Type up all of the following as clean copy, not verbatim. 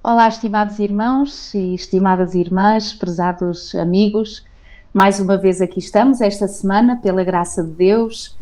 Olá, estimados irmãos e estimadas irmãs, prezados amigos, mais uma vez aqui estamos esta semana, pela graça de Deus,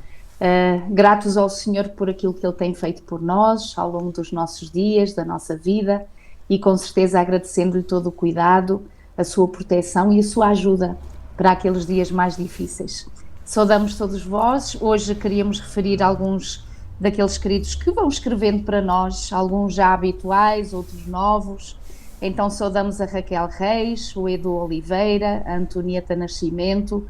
gratos ao Senhor por aquilo que Ele tem feito por nós ao longo dos nossos dias, da nossa vida, e com certeza agradecendo-lhe todo o cuidado, a sua proteção e a sua ajuda para aqueles dias mais difíceis. Saudamos todos vós. Hoje queríamos referir alguns daqueles queridos que vão escrevendo para nós, alguns já habituais, outros novos. Então saudamos a Raquel Reis, o Edu Oliveira, a Antonieta Nascimento,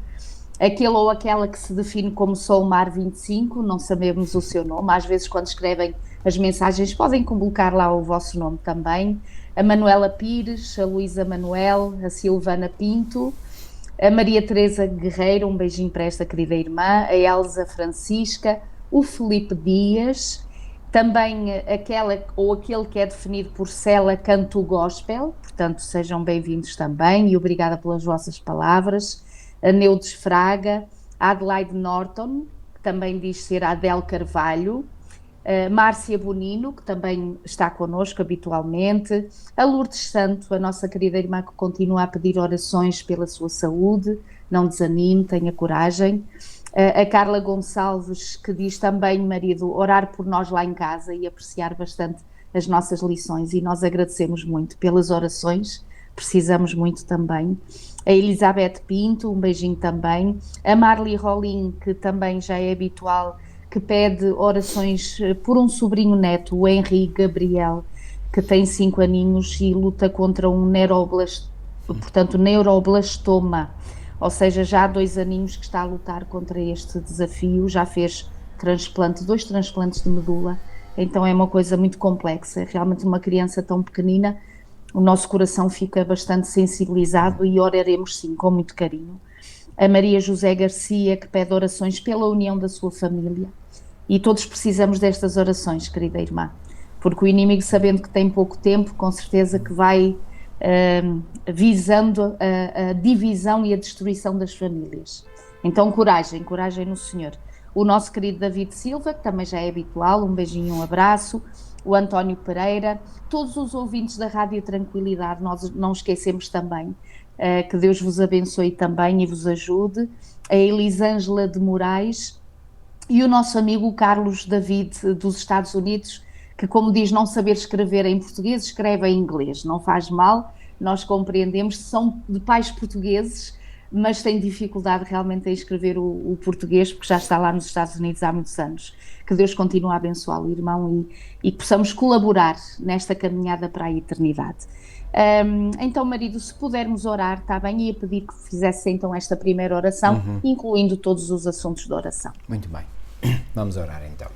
aquele ou aquela que se define como Solmar 25, não sabemos o seu nome, às vezes quando escrevem as mensagens podem colocar lá o vosso nome também, a Manuela Pires, a Luísa Manuel, a Silvana Pinto, a Maria Teresa Guerreiro, um beijinho para esta querida irmã, a Elza Francisca, o Felipe Dias, também aquela ou aquele que é definido por Cela Canto Gospel, portanto sejam bem-vindos também e obrigada pelas vossas palavras, a Neudes Fraga, a Adelaide Norton, que também diz ser a Adele Carvalho, a Márcia Bonino, que também está connosco habitualmente, a Lourdes Santo, a nossa querida irmã que continua a pedir orações pela sua saúde, não desanime, tenha coragem, a Carla Gonçalves, que diz também, marido, orar por nós lá em casa e apreciar bastante as nossas lições, e nós agradecemos muito pelas orações, precisamos muito também. A Elizabeth Pinto, um beijinho também. A Marli Rolim, que também já é habitual, que pede orações por um sobrinho neto, o Henri Gabriel, que tem 5 aninhos e luta contra um neuroblastoma, ou seja, já há 2 aninhos que está a lutar contra este desafio, já fez transplante, 2 transplantes de medula, então é uma coisa muito complexa, realmente uma criança tão pequenina, o nosso coração fica bastante sensibilizado e oraremos sim, com muito carinho. A Maria José Garcia, que pede orações pela união da sua família, e todos precisamos destas orações, querida irmã, porque o inimigo, sabendo que tem pouco tempo, com certeza que vai visando a divisão e a destruição das famílias. Então coragem, coragem no Senhor. O nosso querido David Silva, que também já é habitual, um beijinho, um abraço, o António Pereira, todos os ouvintes da Rádio Tranquilidade, nós não esquecemos também, que Deus vos abençoe também e vos ajude, a Elisângela de Moraes e o nosso amigo Carlos David dos Estados Unidos, que, como diz, não saber escrever em português, escreve em inglês, não faz mal, nós compreendemos, são de pais portugueses, mas têm dificuldade realmente em escrever o português, porque já está lá nos Estados Unidos há muitos anos. Que Deus continue a abençoá-lo, irmão, e que possamos colaborar nesta caminhada para a eternidade. Então, marido, se pudermos orar, está bem, ia pedir que fizesse então esta primeira oração, incluindo todos os assuntos da oração. Muito bem, vamos orar então.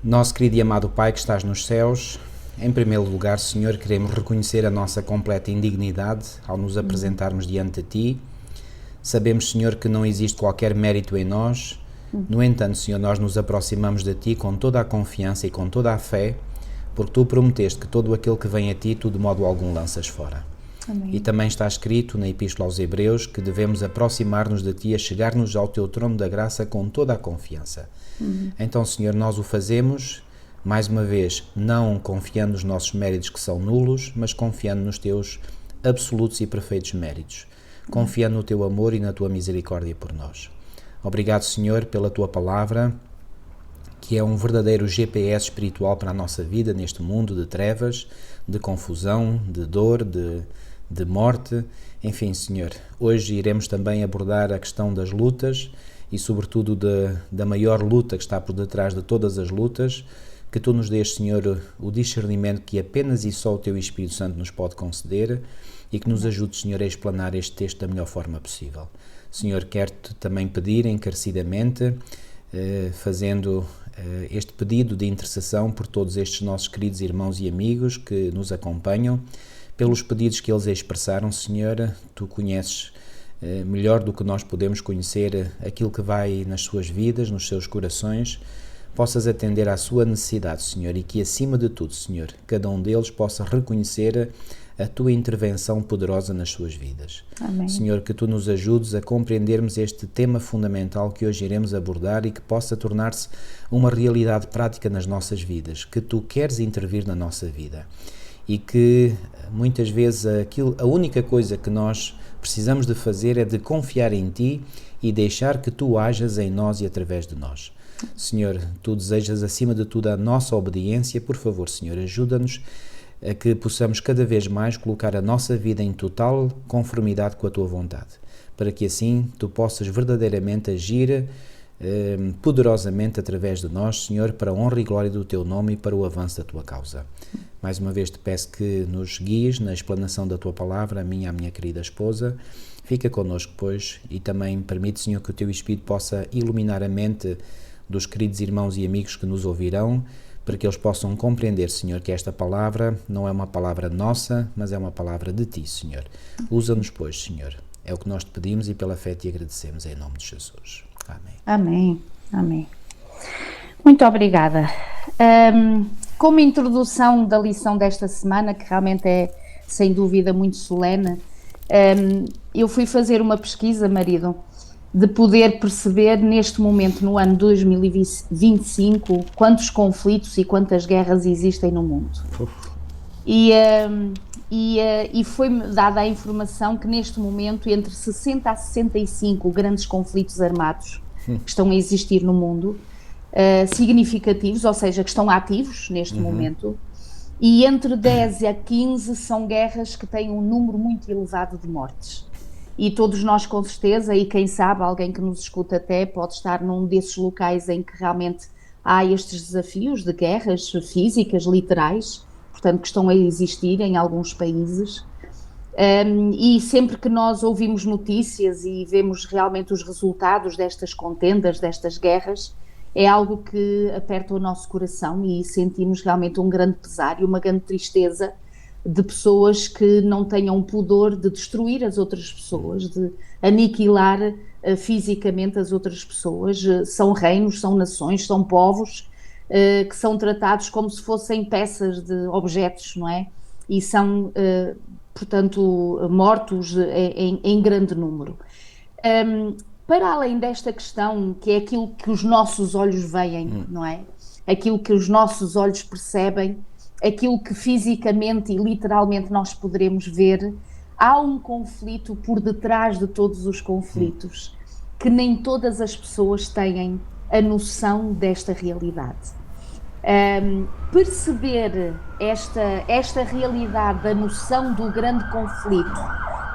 Nosso querido e amado Pai que estás nos céus, em primeiro lugar, Senhor, queremos reconhecer a nossa completa indignidade ao nos apresentarmos diante de Ti. Sabemos, Senhor, que não existe qualquer mérito em nós. No entanto, Senhor, nós nos aproximamos de Ti com toda a confiança e com toda a fé, porque Tu prometeste que todo aquele que vem a Ti, Tu de modo algum lanças fora. Amém. E também está escrito na Epístola aos Hebreus que devemos aproximar-nos de Ti, a chegar-nos ao Teu trono da graça com toda a confiança. Então, Senhor, nós o fazemos, mais uma vez, não confiando nos nossos méritos que são nulos, mas confiando nos Teus absolutos e perfeitos méritos, confiando no Teu amor e na Tua misericórdia por nós. Obrigado, Senhor, pela Tua palavra, que é um verdadeiro GPS espiritual para a nossa vida neste mundo de trevas, de confusão, de dor, de morte. Enfim, Senhor, hoje iremos também abordar a questão das lutas e, sobretudo, da maior luta que está por detrás de todas as lutas, que Tu nos dês, Senhor, o discernimento que apenas e só o Teu Espírito Santo nos pode conceder e que nos ajude, Senhor, a explanar este texto da melhor forma possível. Senhor, quero-Te também pedir encarecidamente, fazendo este pedido de intercessão por todos estes nossos queridos irmãos e amigos que nos acompanham, pelos pedidos que eles expressaram, Senhor. Tu conheces melhor do que nós podemos conhecer aquilo que vai nas suas vidas, nos seus corações, possas atender à sua necessidade, Senhor, e que acima de tudo, Senhor, cada um deles possa reconhecer a Tua intervenção poderosa nas suas vidas. Amém. Senhor, que Tu nos ajudes a compreendermos este tema fundamental que hoje iremos abordar e que possa tornar-se uma realidade prática nas nossas vidas, que Tu queres intervir na nossa vida. e que muitas vezes a única coisa que nós precisamos de fazer é de confiar em Ti e deixar que Tu hajas em nós e através de nós. Senhor, Tu desejas acima de tudo a nossa obediência. Por favor, Senhor, ajuda-nos a que possamos cada vez mais colocar a nossa vida em total conformidade com a Tua vontade, para que assim Tu possas verdadeiramente agir poderosamente através de nós, Senhor, para a honra e glória do Teu nome e para o avanço da Tua causa. Mais uma vez te peço que nos guies na explanação da Tua palavra, a minha querida esposa. Fica connosco, pois, e também permite, Senhor, que o Teu Espírito possa iluminar a mente dos queridos irmãos e amigos que nos ouvirão, para que eles possam compreender, Senhor, que esta palavra não é uma palavra nossa, mas é uma palavra de Ti, Senhor. Usa-nos, pois, Senhor. É o que nós te pedimos e pela fé te agradecemos, em nome de Jesus. Amém. Amém. Amém. Muito obrigada. Como introdução da lição desta semana, que realmente é, sem dúvida, muito solene, eu fui fazer uma pesquisa, marido, de poder perceber neste momento, no ano 2025, quantos conflitos e quantas guerras existem no mundo. E foi-me dada a informação que neste momento entre 60 a 65 grandes conflitos armados que estão a existir no mundo, significativos, ou seja, que estão ativos neste momento, e entre 10 a 15 são guerras que têm um número muito elevado de mortes. E todos nós, com certeza, e quem sabe, alguém que nos escuta até, pode estar num desses locais em que realmente há estes desafios de guerras físicas, literais, portanto, que estão a existir em alguns países. E sempre que nós ouvimos notícias e vemos realmente os resultados destas contendas, destas guerras, é algo que aperta o nosso coração e sentimos realmente um grande pesar e uma grande tristeza de pessoas que não tenham pudor de destruir as outras pessoas, de aniquilar fisicamente as outras pessoas. São reinos, são nações, são povos que são tratados como se fossem peças de objetos, não é? E são, portanto, mortos em grande número. Para além desta questão, que é aquilo que os nossos olhos veem, não é? Aquilo que os nossos olhos percebem, aquilo que fisicamente e literalmente nós poderemos ver, há um conflito por detrás de todos os conflitos, que nem todas as pessoas têm a noção desta realidade. Perceber esta realidade, a noção do grande conflito,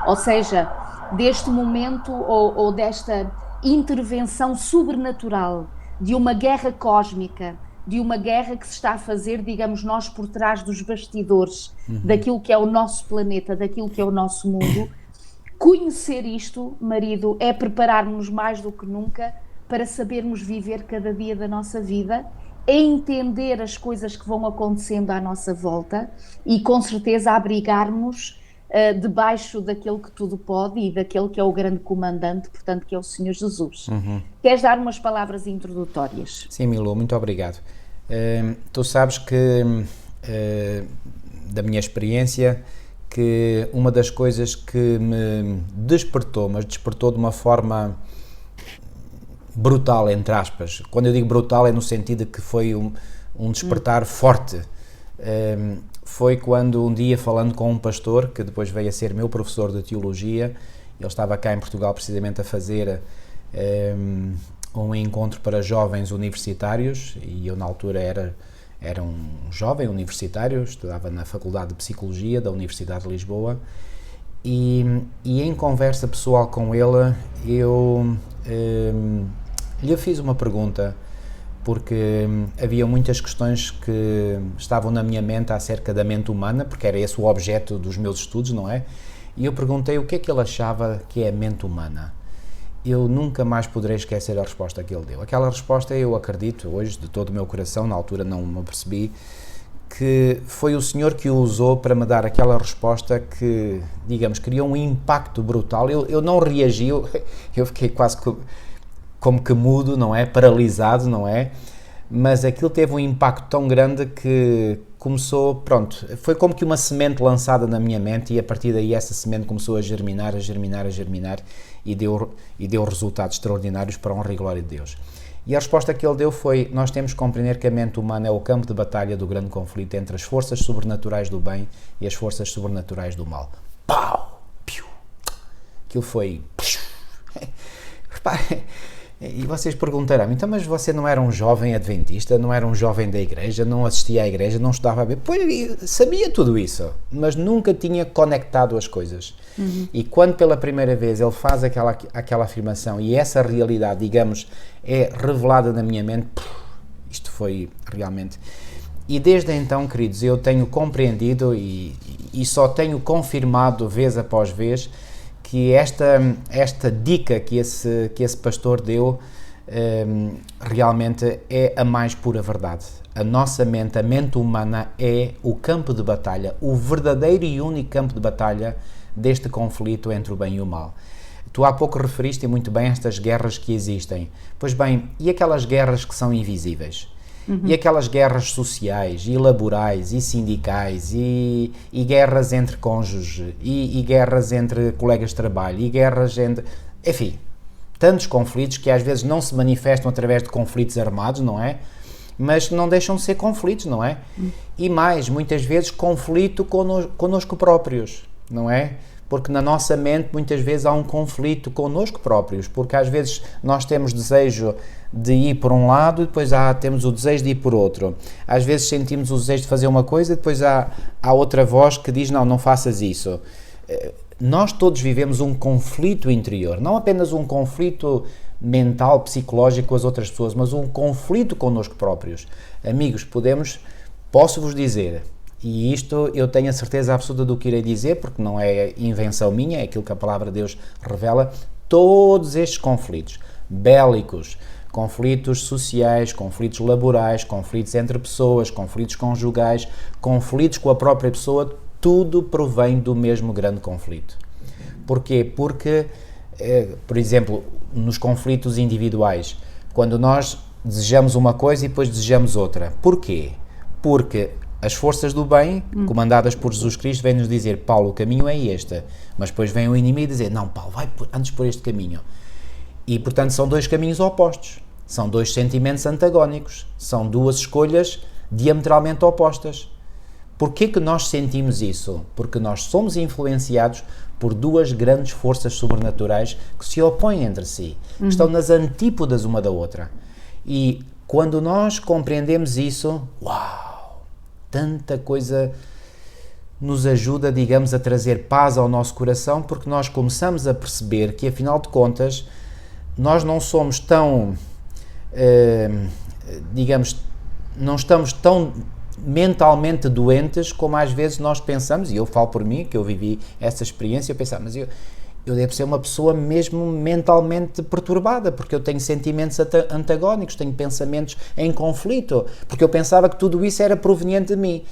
ou seja, deste momento ou desta intervenção sobrenatural, de uma guerra cósmica, de uma guerra que se está a fazer, digamos nós, por trás dos bastidores daquilo que é o nosso planeta, daquilo que é o nosso mundo. Conhecer isto, marido, é preparar-nos mais do que nunca para sabermos viver cada dia da nossa vida, é entender as coisas que vão acontecendo à nossa volta e, com certeza, abrigar-nos debaixo daquele que tudo pode e daquele que é o grande comandante, portanto, que é o Senhor Jesus. Queres dar umas palavras introdutórias? Sim, Milu, muito obrigado. Tu sabes que, da minha experiência, que uma das coisas que me despertou, mas despertou de uma forma brutal, entre aspas. Quando eu digo brutal é no sentido de que foi um despertar forte. Foi quando um dia, falando com um pastor, que depois veio a ser meu professor de teologia, ele estava cá em Portugal precisamente a fazer um encontro para jovens universitários, e eu na altura era um jovem universitário, estudava na Faculdade de Psicologia da Universidade de Lisboa, e em conversa pessoal com ele, eu lhe fiz uma pergunta, porque havia muitas questões que estavam na minha mente acerca da mente humana, porque era esse o objeto dos meus estudos, não é? E eu perguntei o que é que ele achava que é a mente humana. Eu nunca mais poderei esquecer a resposta que ele deu. Aquela resposta, eu acredito hoje, de todo o meu coração, na altura não me percebi, que foi o Senhor que o usou para me dar aquela resposta que, digamos, criou um impacto brutal. Eu não reagi, eu fiquei quase como que mudo, não é? Paralisado, não é? Mas aquilo teve um impacto tão grande que começou, pronto, foi como que uma semente lançada na minha mente, e a partir daí essa semente começou a germinar e deu resultados extraordinários para a honra e glória de Deus. E a resposta que ele deu foi: nós temos que compreender que a mente humana é o campo de batalha do grande conflito entre as forças sobrenaturais do bem e as forças sobrenaturais do mal. Pau! Piu! Aquilo foi... E vocês perguntarão, então, mas você não era um jovem adventista, não era um jovem da igreja, não assistia à igreja, não estudava a Bíblia? Pois, sabia tudo isso, mas nunca tinha conectado as coisas. E quando pela primeira vez ele faz aquela afirmação e essa realidade, digamos, é revelada na minha mente, isto foi realmente... E desde então, queridos, eu tenho compreendido e só tenho confirmado vez após vez que esta dica que esse pastor deu realmente é a mais pura verdade. A nossa mente, a mente humana, é o campo de batalha, o verdadeiro e único campo de batalha deste conflito entre o bem e o mal. Tu há pouco referiste muito bem estas guerras que existem. Pois bem, e aquelas guerras que são invisíveis? E aquelas guerras sociais, e laborais, e sindicais, e guerras entre cônjuges, e guerras entre colegas de trabalho, e guerras entre... Enfim, tantos conflitos que às vezes não se manifestam através de conflitos armados, não é? Mas não deixam de ser conflitos, não é? E mais, muitas vezes, conflito connosco próprios, não é? Porque na nossa mente muitas vezes há um conflito connosco próprios, porque às vezes nós temos desejo de ir por um lado e depois temos o desejo de ir por outro. Às vezes sentimos o desejo de fazer uma coisa e depois há outra voz que diz não faças isso. Nós todos vivemos um conflito interior, não apenas um conflito mental, psicológico com as outras pessoas, mas um conflito connosco próprios. Amigos, posso-vos dizer... E isto eu tenho a certeza absoluta do que irei dizer, porque não é invenção minha, é aquilo que a palavra de Deus revela. Todos estes conflitos bélicos, conflitos sociais, conflitos laborais, conflitos entre pessoas, conflitos conjugais, conflitos com a própria pessoa, tudo provém do mesmo grande conflito. Porquê? Porque, por exemplo, nos conflitos individuais, quando nós desejamos uma coisa e depois desejamos outra. Porquê? Porque as forças do bem, comandadas por Jesus Cristo, vêm-nos dizer, Paulo, o caminho é este, mas depois vem o inimigo dizer, não, Paulo, vai antes por este caminho. E, portanto, são dois caminhos opostos, são dois sentimentos antagónicos, são duas escolhas diametralmente opostas. Porquê que nós sentimos isso? Porque nós somos influenciados por duas grandes forças sobrenaturais que se opõem entre si, que estão nas antípodas uma da outra. E quando nós compreendemos isso, uau! Tanta coisa nos ajuda, digamos, a trazer paz ao nosso coração, porque nós começamos a perceber que, afinal de contas, nós não somos tão, digamos, não estamos tão mentalmente doentes como às vezes nós pensamos, e eu falo por mim, que eu vivi essa experiência, eu pensava, mas eu devo ser uma pessoa mesmo mentalmente perturbada, porque eu tenho sentimentos antagónicos, tenho pensamentos em conflito, porque eu pensava que tudo isso era proveniente de mim.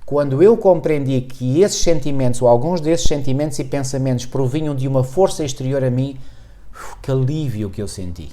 Quando eu compreendi que esses sentimentos, ou alguns desses sentimentos e pensamentos provinham de uma força exterior a mim, que alívio que eu senti.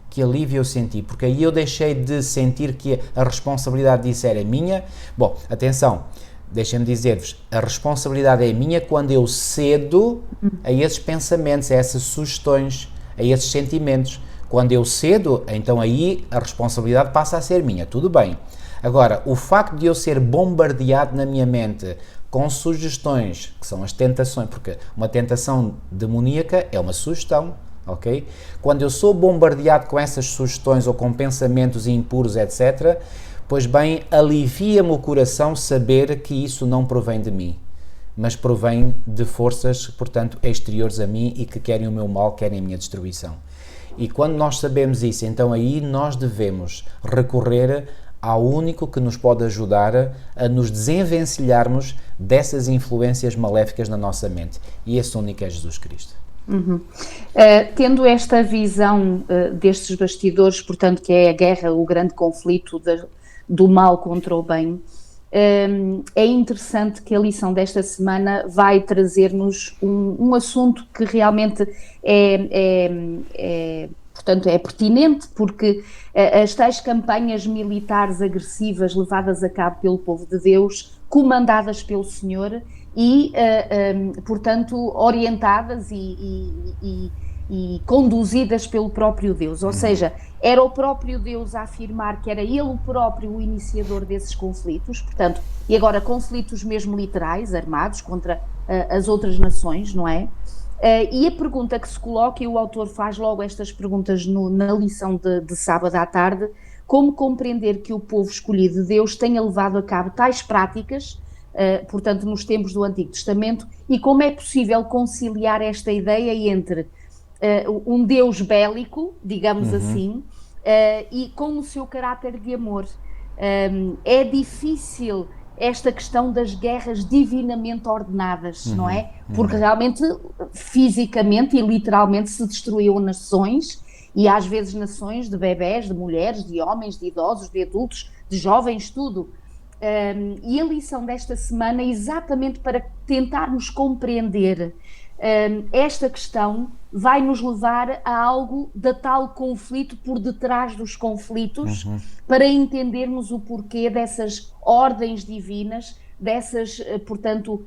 Que alívio eu senti, porque aí eu deixei de sentir que a responsabilidade disso era minha. Bom, atenção, deixem-me dizer-vos, a responsabilidade é minha quando eu cedo a esses pensamentos, a essas sugestões, a esses sentimentos. Quando eu cedo, então aí a responsabilidade passa a ser minha, tudo bem. Agora, o facto de eu ser bombardeado na minha mente com sugestões, que são as tentações, porque uma tentação demoníaca é uma sugestão, ok? Quando eu sou bombardeado com essas sugestões ou com pensamentos impuros, etc., pois bem, alivia-me o coração saber que isso não provém de mim, mas provém de forças, portanto, exteriores a mim e que querem o meu mal, querem a minha destruição. E quando nós sabemos isso, então aí nós devemos recorrer ao único que nos pode ajudar a nos desenvencilharmos dessas influências maléficas na nossa mente. E esse único é Jesus Cristo. Tendo esta visão destes bastidores, portanto, que é a guerra, o grande conflito do mal contra o bem, é interessante que a lição desta semana vai trazer-nos um assunto que realmente portanto, é pertinente, porque as tais campanhas militares agressivas levadas a cabo pelo povo de Deus, comandadas pelo Senhor e, portanto, orientadas e e conduzidas pelo próprio Deus, ou seja, era o próprio Deus a afirmar que era ele o próprio o iniciador desses conflitos, portanto, e agora conflitos mesmo literais, armados contra as outras nações, não é? E a pergunta que se coloca, e o autor faz logo estas perguntas na lição de sábado à tarde: como compreender que o povo escolhido de Deus tenha levado a cabo tais práticas, portanto, nos tempos do Antigo Testamento, e como é possível conciliar esta ideia entre um Deus bélico, digamos assim, e com o seu caráter de amor. É difícil esta questão das guerras divinamente ordenadas, não é? Porque realmente, fisicamente e literalmente se destruíam nações, e às vezes nações de bebés, de mulheres, de homens, de idosos, de adultos, de jovens, tudo. E a lição desta semana é exatamente para tentarmos compreender esta questão, vai nos levar a algo da tal conflito por detrás dos conflitos, para entendermos o porquê dessas ordens divinas, dessas, portanto,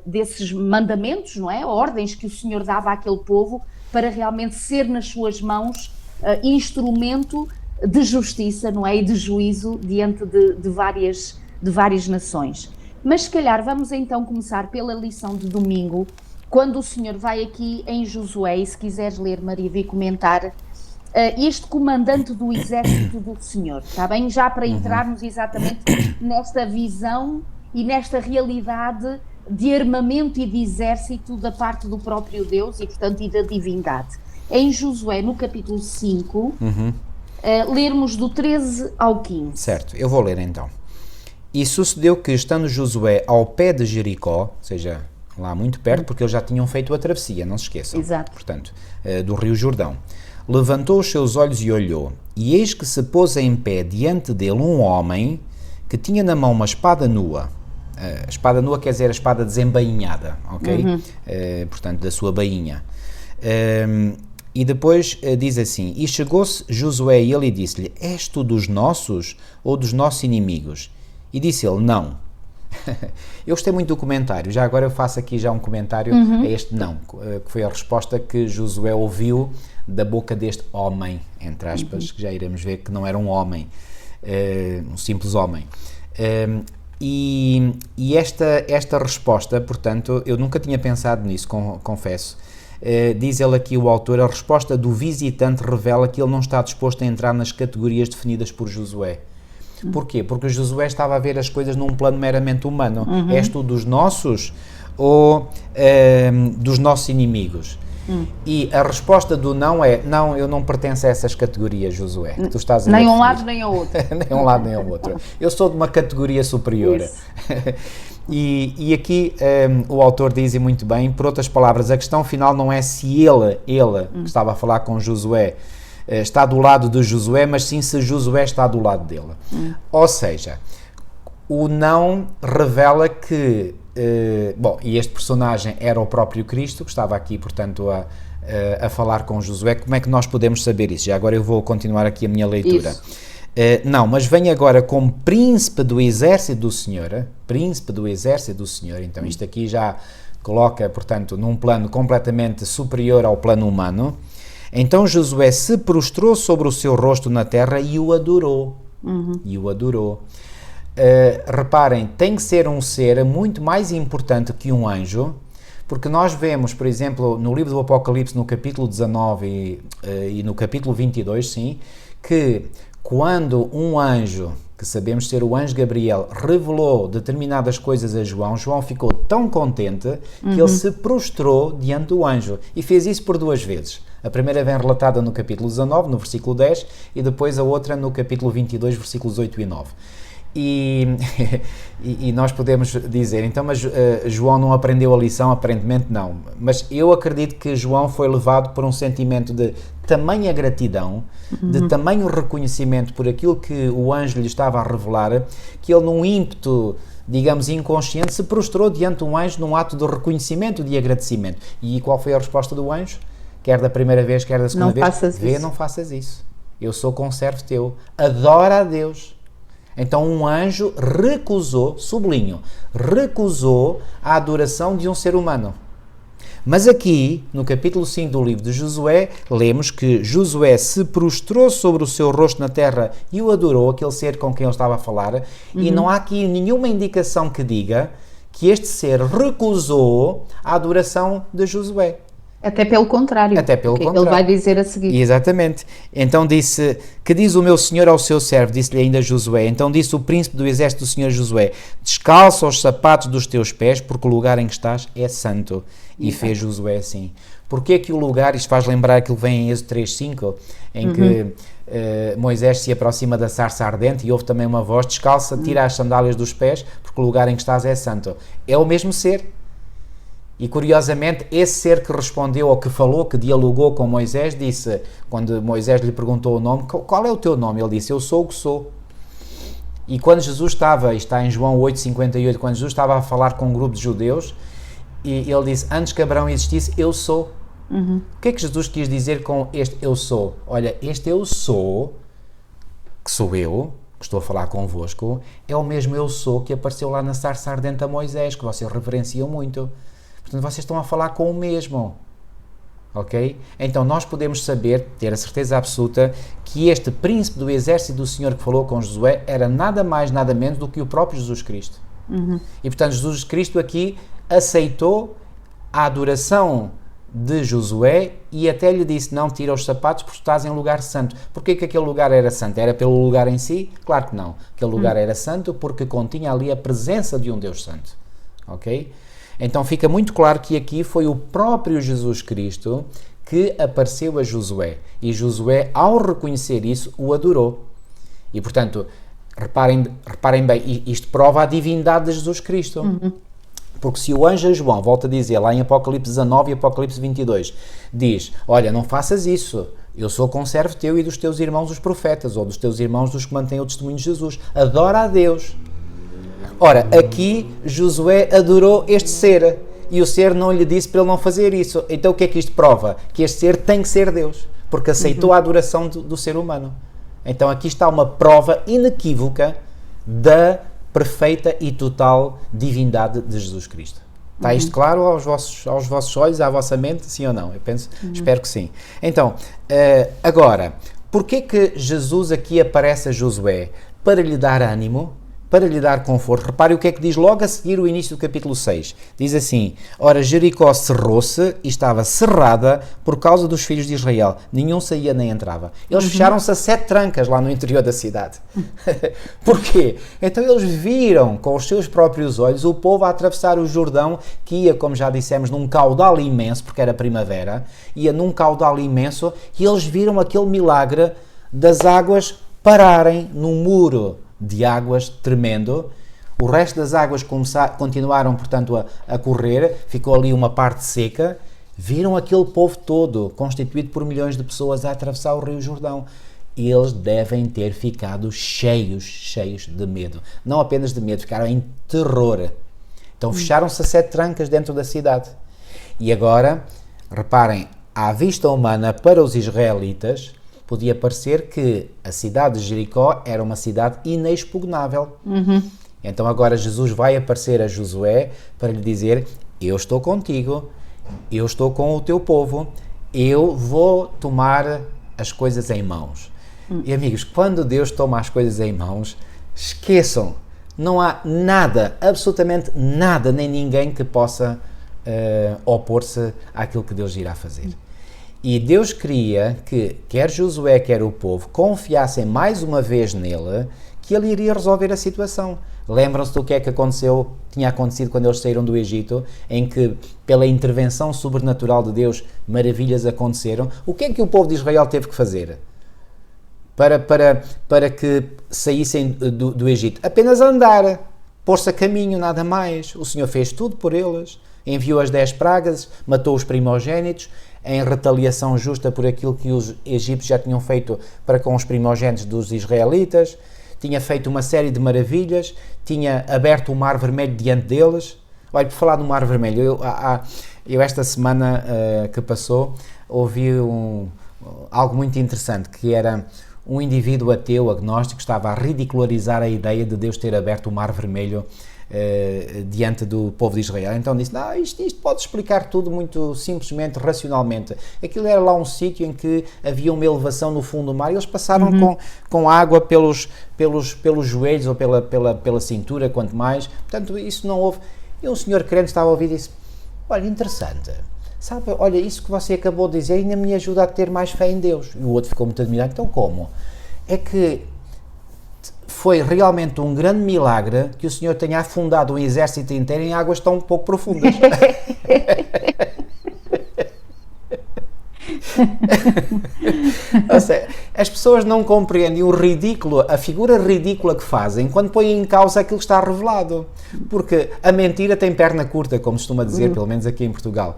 desses mandamentos, não é? Ordens que o Senhor dava àquele povo para realmente ser nas suas mãos instrumento de justiça, não é? E de juízo diante de várias nações. Mas se calhar vamos então começar pela lição de domingo, quando o Senhor vai aqui em Josué, e se quiseres ler, Maria, e comentar, este comandante do exército do Senhor, está bem? Já para entrarmos exatamente nesta visão e nesta realidade de armamento e de exército da parte do próprio Deus e, portanto, e da divindade. Em Josué, no capítulo 5, lermos do 13 ao 15. Certo, eu vou ler então. E sucedeu que, estando Josué ao pé de Jericó, ou seja, lá muito perto, porque eles já tinham feito a travessia, não se esqueçam. Exato. Portanto, do rio Jordão, levantou os seus olhos e olhou, e eis que se pôs em pé diante dele um homem que tinha na mão uma espada nua. A espada nua quer dizer a espada desembainhada, ok? Portanto, da sua bainha. E depois diz assim: e chegou-se Josué a ele e disse-lhe: és tu dos nossos ou dos nossos inimigos? E disse ele: não. Eu gostei muito do comentário, já agora eu faço aqui já um comentário a este não, que foi a resposta que Josué ouviu da boca deste homem, entre aspas, que já iremos ver que não era um homem, um simples homem. E esta resposta, portanto, eu nunca tinha pensado nisso, confesso. Diz ele aqui, o autor, a resposta do visitante revela que ele não está disposto a entrar nas categorias definidas por Josué. Porquê? Porque Josué estava a ver as coisas num plano meramente humano. És tu dos nossos ou dos nossos inimigos? E a resposta do não é: não, eu não pertenço a essas categorias, Josué, que tu estás a nem um lado nem ao outro. Nem um lado nem ao outro. Eu sou de uma categoria superior. E aqui o autor diz, e muito bem, por outras palavras, a questão final não é se ele que estava a falar com Josué, está do lado de Josué, mas sim se Josué está do lado dele. Ou seja, o não revela que, e este personagem era o próprio Cristo, que estava aqui, portanto, a falar com Josué. Como é que nós podemos saber isso? Já agora eu vou continuar aqui a minha leitura. Não, mas vem agora como príncipe do exército do Senhor, então isto aqui já coloca, portanto, num plano completamente superior ao plano humano. Então Josué se prostrou sobre o seu rosto na terra e o adorou. Reparem, tem que ser um ser muito mais importante que um anjo, porque nós vemos, por exemplo, no livro do Apocalipse, no capítulo 19 e no capítulo 22, sim, que quando um anjo, que sabemos ser o anjo Gabriel, revelou determinadas coisas a João, João ficou tão contente que ele se prostrou diante do anjo, e fez isso por 2 vezes. A primeira vem relatada no capítulo 19, no versículo 10, e depois a outra no capítulo 22, versículos 8 e 9. E nós podemos dizer, então, mas João não aprendeu a lição? Aparentemente não. Mas eu acredito que João foi levado por um sentimento de tamanha gratidão, de tamanho reconhecimento por aquilo que o anjo lhe estava a revelar, que ele, num ímpeto, digamos, inconsciente, se prostrou diante de um anjo num ato de reconhecimento, de agradecimento. E qual foi a resposta do anjo? Quer da primeira vez, quer da segunda vez. Vê, não faças isso. Eu sou conservo teu. Adora a Deus. Então um anjo recusou, sublinho, recusou a adoração de um ser humano. Mas aqui, no capítulo 5 do livro de Josué, lemos que Josué se prostrou sobre o seu rosto na terra e o adorou, aquele ser com quem ele estava a falar, e não há aqui nenhuma indicação que diga que este ser recusou a adoração de Josué. Até pelo contrário. Até pelo contrário. Ele vai dizer a seguir. Exatamente. Então disse, que diz o meu senhor ao seu servo, disse-lhe ainda Josué. Então disse o príncipe do exército do senhor Josué, descalça os sapatos dos teus pés, porque o lugar em que estás é santo. E fez Josué assim. Porquê que o lugar, isto faz lembrar aquilo que vem em Êxodo 3:5, em que Moisés se aproxima da sarça ardente e ouve também uma voz, descalça, tira as sandálias dos pés, porque o lugar em que estás é santo. É o mesmo ser. E curiosamente, esse ser que respondeu ou que falou, que dialogou com Moisés, disse, quando Moisés lhe perguntou o nome, qual é o teu nome? Ele disse, eu sou o que sou. E quando Jesus estava, está em João 8:58, quando Jesus estava a falar com um grupo de judeus, e ele disse, antes que Abraão existisse, eu sou. O que é que Jesus quis dizer com este eu sou? Olha, este eu sou, que sou eu, que estou a falar convosco, é o mesmo eu sou que apareceu lá na sarça ardente a Moisés, que vocês reverenciam muito. Portanto, vocês estão a falar com o mesmo, ok? Então, nós podemos saber, ter a certeza absoluta, que este príncipe do exército do Senhor que falou com Josué era nada mais, nada menos do que o próprio Jesus Cristo. E, portanto, Jesus Cristo aqui aceitou a adoração de Josué e até lhe disse, não tira os sapatos porque estás em lugar santo. Porquê que aquele lugar era santo? Era pelo lugar em si? Claro que não. Aquele lugar era santo porque continha ali a presença de um Deus santo, ok? Então fica muito claro que aqui foi o próprio Jesus Cristo que apareceu a Josué. E Josué, ao reconhecer isso, o adorou. E, portanto, reparem bem, isto prova a divindade de Jesus Cristo. Porque se o anjo João, volta a dizer, lá em Apocalipse 19 e Apocalipse 22, diz, olha, não faças isso, eu sou conservo teu e dos teus irmãos os profetas, ou dos teus irmãos dos que mantêm o testemunho de Jesus. Adora a Deus. Ora, aqui Josué adorou este ser e o ser não lhe disse para ele não fazer isso. Então o que é que isto prova? Que este ser tem que ser Deus, porque aceitou a adoração do ser humano. Então aqui está uma prova inequívoca da perfeita e total divindade de Jesus Cristo. Está isto claro aos vossos olhos, à vossa mente, sim ou não? Eu penso, espero que sim. Então, agora, porquê que Jesus aqui aparece a Josué? Para lhe dar ânimo, para lhe dar conforto. Repare o que é que diz logo a seguir o início do capítulo 6. Diz assim, ora Jericó cerrou-se e estava cerrada por causa dos filhos de Israel. Nenhum saía nem entrava. Eles fecharam-se a 7 trancas lá no interior da cidade. Porquê? Então eles viram com os seus próprios olhos o povo a atravessar o Jordão, que ia, como já dissemos, num caudal imenso, porque era primavera, ia num caudal imenso, e eles viram aquele milagre das águas pararem num muro de águas tremendo. O resto das águas continuaram, portanto, a correr, ficou ali uma parte seca. Viram aquele povo todo, constituído por milhões de pessoas, a atravessar o Rio Jordão. E eles devem ter ficado cheios de medo. Não apenas de medo, ficaram em terror. Então fecharam-se a 7 trancas dentro da cidade. E agora, reparem, à vista humana para os israelitas, podia parecer que a cidade de Jericó era uma cidade inexpugnável. Então agora Jesus vai aparecer a Josué para lhe dizer, eu estou contigo, eu estou com o teu povo, eu vou tomar as coisas em mãos. E amigos, quando Deus toma as coisas em mãos, esqueçam, não há nada, absolutamente nada, nem ninguém que possa opor-se àquilo que Deus irá fazer. E Deus queria que quer Josué, quer o povo, confiassem mais uma vez nele, que ele iria resolver a situação. Lembram-se do que é que tinha acontecido quando eles saíram do Egito, em que, pela intervenção sobrenatural de Deus, maravilhas aconteceram. O que é que o povo de Israel teve que fazer para que saíssem do Egito? Apenas andar, pôr-se a caminho, nada mais. O Senhor fez tudo por eles, enviou as 10 pragas, matou os primogénitos, em retaliação justa por aquilo que os egípcios já tinham feito para com os primogénitos dos israelitas, tinha feito uma série de maravilhas, tinha aberto o Mar Vermelho diante deles. Olha, por falar do Mar Vermelho, eu esta semana que passou, ouvi algo muito interessante, que era um indivíduo ateu, agnóstico, que estava a ridicularizar a ideia de Deus ter aberto o Mar Vermelho diante do povo de Israel. Então disse, não, isto pode explicar tudo muito simplesmente, racionalmente. Aquilo era lá um sítio em que havia uma elevação no fundo do mar e eles passaram com água pelos joelhos ou pela cintura, quanto mais. Portanto, isso não houve. E um senhor crente estava a ouvir e disse, olha, interessante, sabe, olha, isso que você acabou de dizer ainda me ajuda a ter mais fé em Deus. E o outro ficou muito admirado. Então como? É que foi realmente um grande milagre que o Senhor tenha afundado um exército inteiro em águas tão pouco profundas. Ou seja, as pessoas não compreendem o ridículo, a figura ridícula que fazem quando põem em causa aquilo que está revelado. Porque a mentira tem perna curta, como se costuma dizer, pelo menos aqui em Portugal.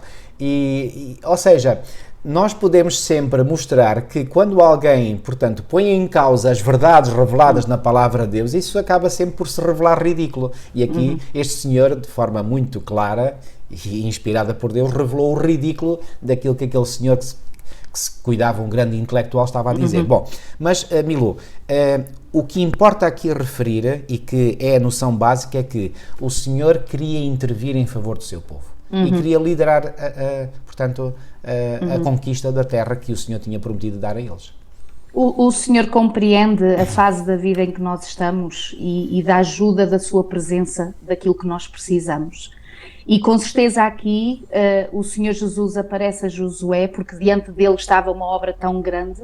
Ou seja, nós podemos sempre mostrar que quando alguém, portanto, põe em causa as verdades reveladas na palavra de Deus, isso acaba sempre por se revelar ridículo. E aqui este senhor, de forma muito clara e inspirada por Deus, revelou o ridículo daquilo que aquele senhor que se cuidava, um grande intelectual, estava a dizer. Bom, mas Milu, o que importa aqui referir, e que é a noção básica, é que o Senhor queria intervir em favor do seu povo. E queria liderar, portanto, a conquista da terra que o Senhor tinha prometido dar a eles. O Senhor compreende a fase da vida em que nós estamos e da ajuda da sua presença, daquilo que nós precisamos. E com certeza aqui o Senhor Jesus aparece a Josué porque diante dele estava uma obra tão grande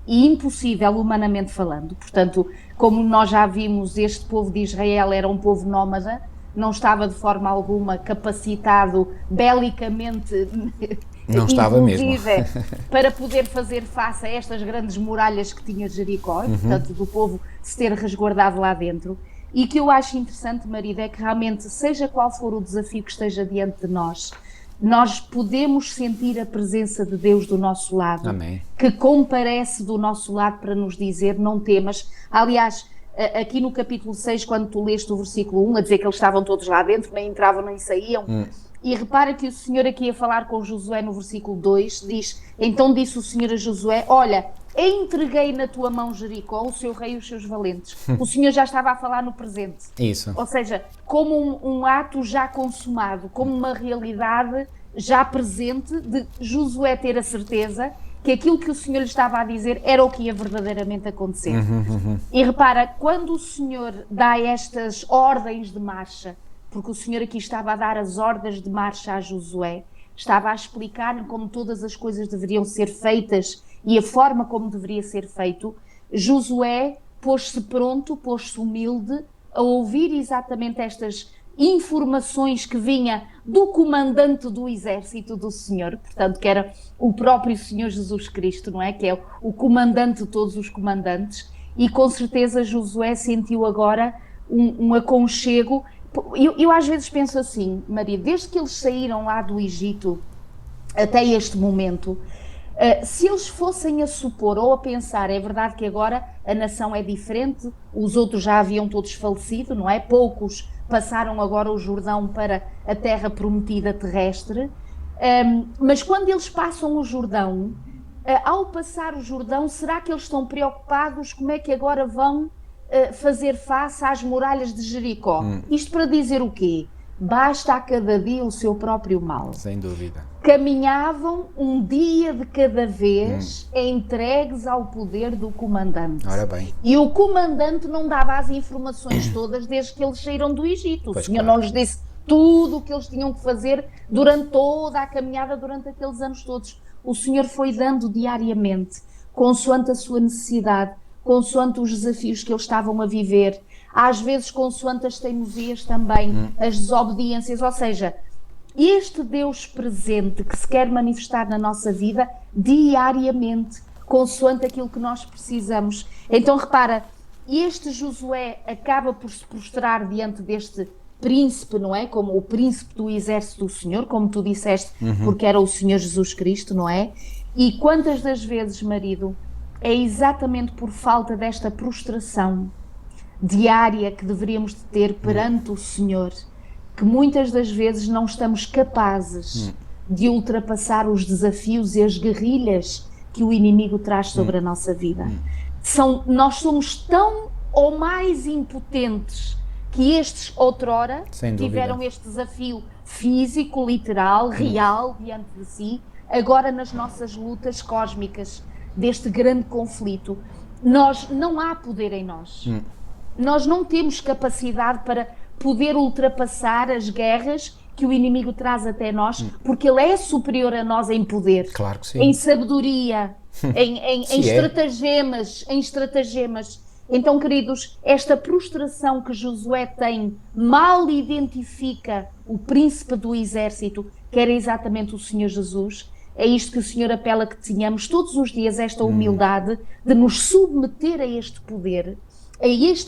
e impossível humanamente falando. Portanto, como nós já vimos, este povo de Israel era um povo nómada, não estava de forma alguma capacitado belicamente, não estava mesmo, para poder fazer face a estas grandes muralhas que tinha Jericó, portanto do povo se ter resguardado lá dentro. E que eu acho interessante, marido, é que realmente, seja qual for o desafio que esteja diante de nós podemos sentir a presença de Deus do nosso lado. Amém. Que comparece do nosso lado para nos dizer, não temas. Aliás, aqui no capítulo 6, quando tu leste o versículo 1, a dizer que eles estavam todos lá dentro, nem entravam nem saíam, e repara que o Senhor aqui a falar com Josué no versículo 2, diz, então disse o Senhor a Josué, olha, entreguei na tua mão Jericó, o seu rei e os seus valentes. O Senhor já estava a falar no presente. Isso. Ou seja, como um ato já consumado, como uma realidade já presente de Josué ter a certeza que aquilo que o Senhor lhe estava a dizer era o que ia verdadeiramente acontecer. E repara, quando o Senhor dá estas ordens de marcha, porque o Senhor aqui estava a dar as ordens de marcha a Josué, estava a explicar-lhe como todas as coisas deveriam ser feitas e a forma como deveria ser feito, Josué pôs-se pronto, pôs-se humilde a ouvir exatamente estas informações que vinha do comandante do exército do Senhor, portanto que era o próprio Senhor Jesus Cristo, não é? Que é o comandante de todos os comandantes, e com certeza Josué sentiu agora um aconchego. Eu às vezes penso assim, Maria, desde que eles saíram lá do Egito até este momento, se eles fossem a supor ou a pensar, é verdade que agora a nação é diferente, os outros já haviam todos falecido, não é? Poucos passaram agora o Jordão para a terra prometida terrestre, mas quando eles passam o Jordão, ao passar o Jordão, será que eles estão preocupados como é que agora vão fazer face às muralhas de Jericó? Isto para dizer o quê? Basta a cada dia o seu próprio mal. Sem dúvida. Caminhavam um dia de cada vez, entregues ao poder do comandante. Ora bem. E o comandante não dava as informações todas desde que eles saíram do Egito. Pois O Senhor claro. não lhes disse tudo o que eles tinham que fazer durante toda a caminhada, durante aqueles anos todos. O Senhor foi dando diariamente, consoante a sua necessidade, consoante os desafios que eles estavam a viver, às vezes consoante as teimosias também, as desobediências, ou seja, este Deus presente que se quer manifestar na nossa vida diariamente, consoante aquilo que nós precisamos. Então repara, este Josué acaba por se prostrar diante deste príncipe, não é? Como o príncipe do exército do Senhor, como tu disseste, porque era o Senhor Jesus Cristo, não é? E quantas das vezes, marido, é exatamente por falta desta prostração diária que deveríamos de ter perante o Senhor, que muitas das vezes não estamos capazes de ultrapassar os desafios e as guerrilhas que o inimigo traz sobre a nossa vida. Nós somos tão ou mais impotentes que estes outrora Sem dúvida. tiveram este desafio físico, literal, real, diante de si, agora nas nossas lutas cósmicas, deste grande conflito. Não há poder em nós. Nós não temos capacidade para poder ultrapassar as guerras que o inimigo traz até nós, porque ele é superior a nós em poder, Claro que sim. em sabedoria, em Sim, estratagemas. Então, queridos, esta prostração que Josué tem mal identifica o príncipe do exército, que era exatamente o Senhor Jesus. É isto que o Senhor apela que tenhamos todos os dias, esta humildade de nos submeter a este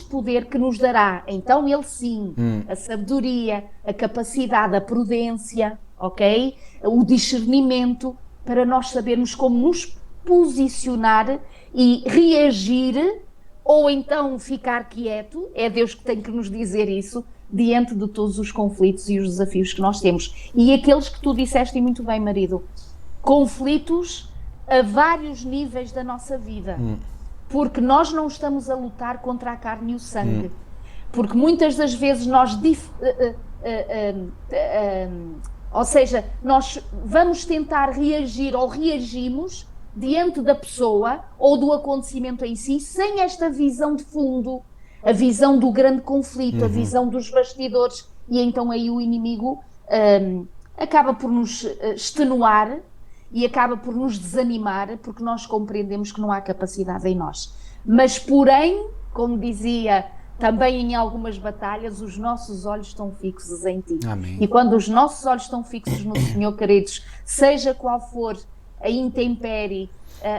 poder que nos dará, então ele sim, a sabedoria, a capacidade, a prudência, ok? O discernimento, para nós sabermos como nos posicionar e reagir, ou então ficar quieto, é Deus que tem que nos dizer isso, diante de todos os conflitos e os desafios que nós temos. E aqueles que tu disseste, e muito bem, marido, conflitos a vários níveis da nossa vida. Porque nós não estamos a lutar contra a carne e o sangue. Porque muitas das vezes nós vamos tentar reagir ou reagimos diante da pessoa ou do acontecimento em si, sem esta visão de fundo, a visão do grande conflito, a visão dos bastidores, e então aí o inimigo acaba por nos extenuar e acaba por nos desanimar, porque nós compreendemos que não há capacidade em nós. Mas, porém, como dizia também em algumas batalhas, os nossos olhos estão fixos em ti. Amém. E quando os nossos olhos estão fixos no Senhor, queridos, seja qual for a intempérie,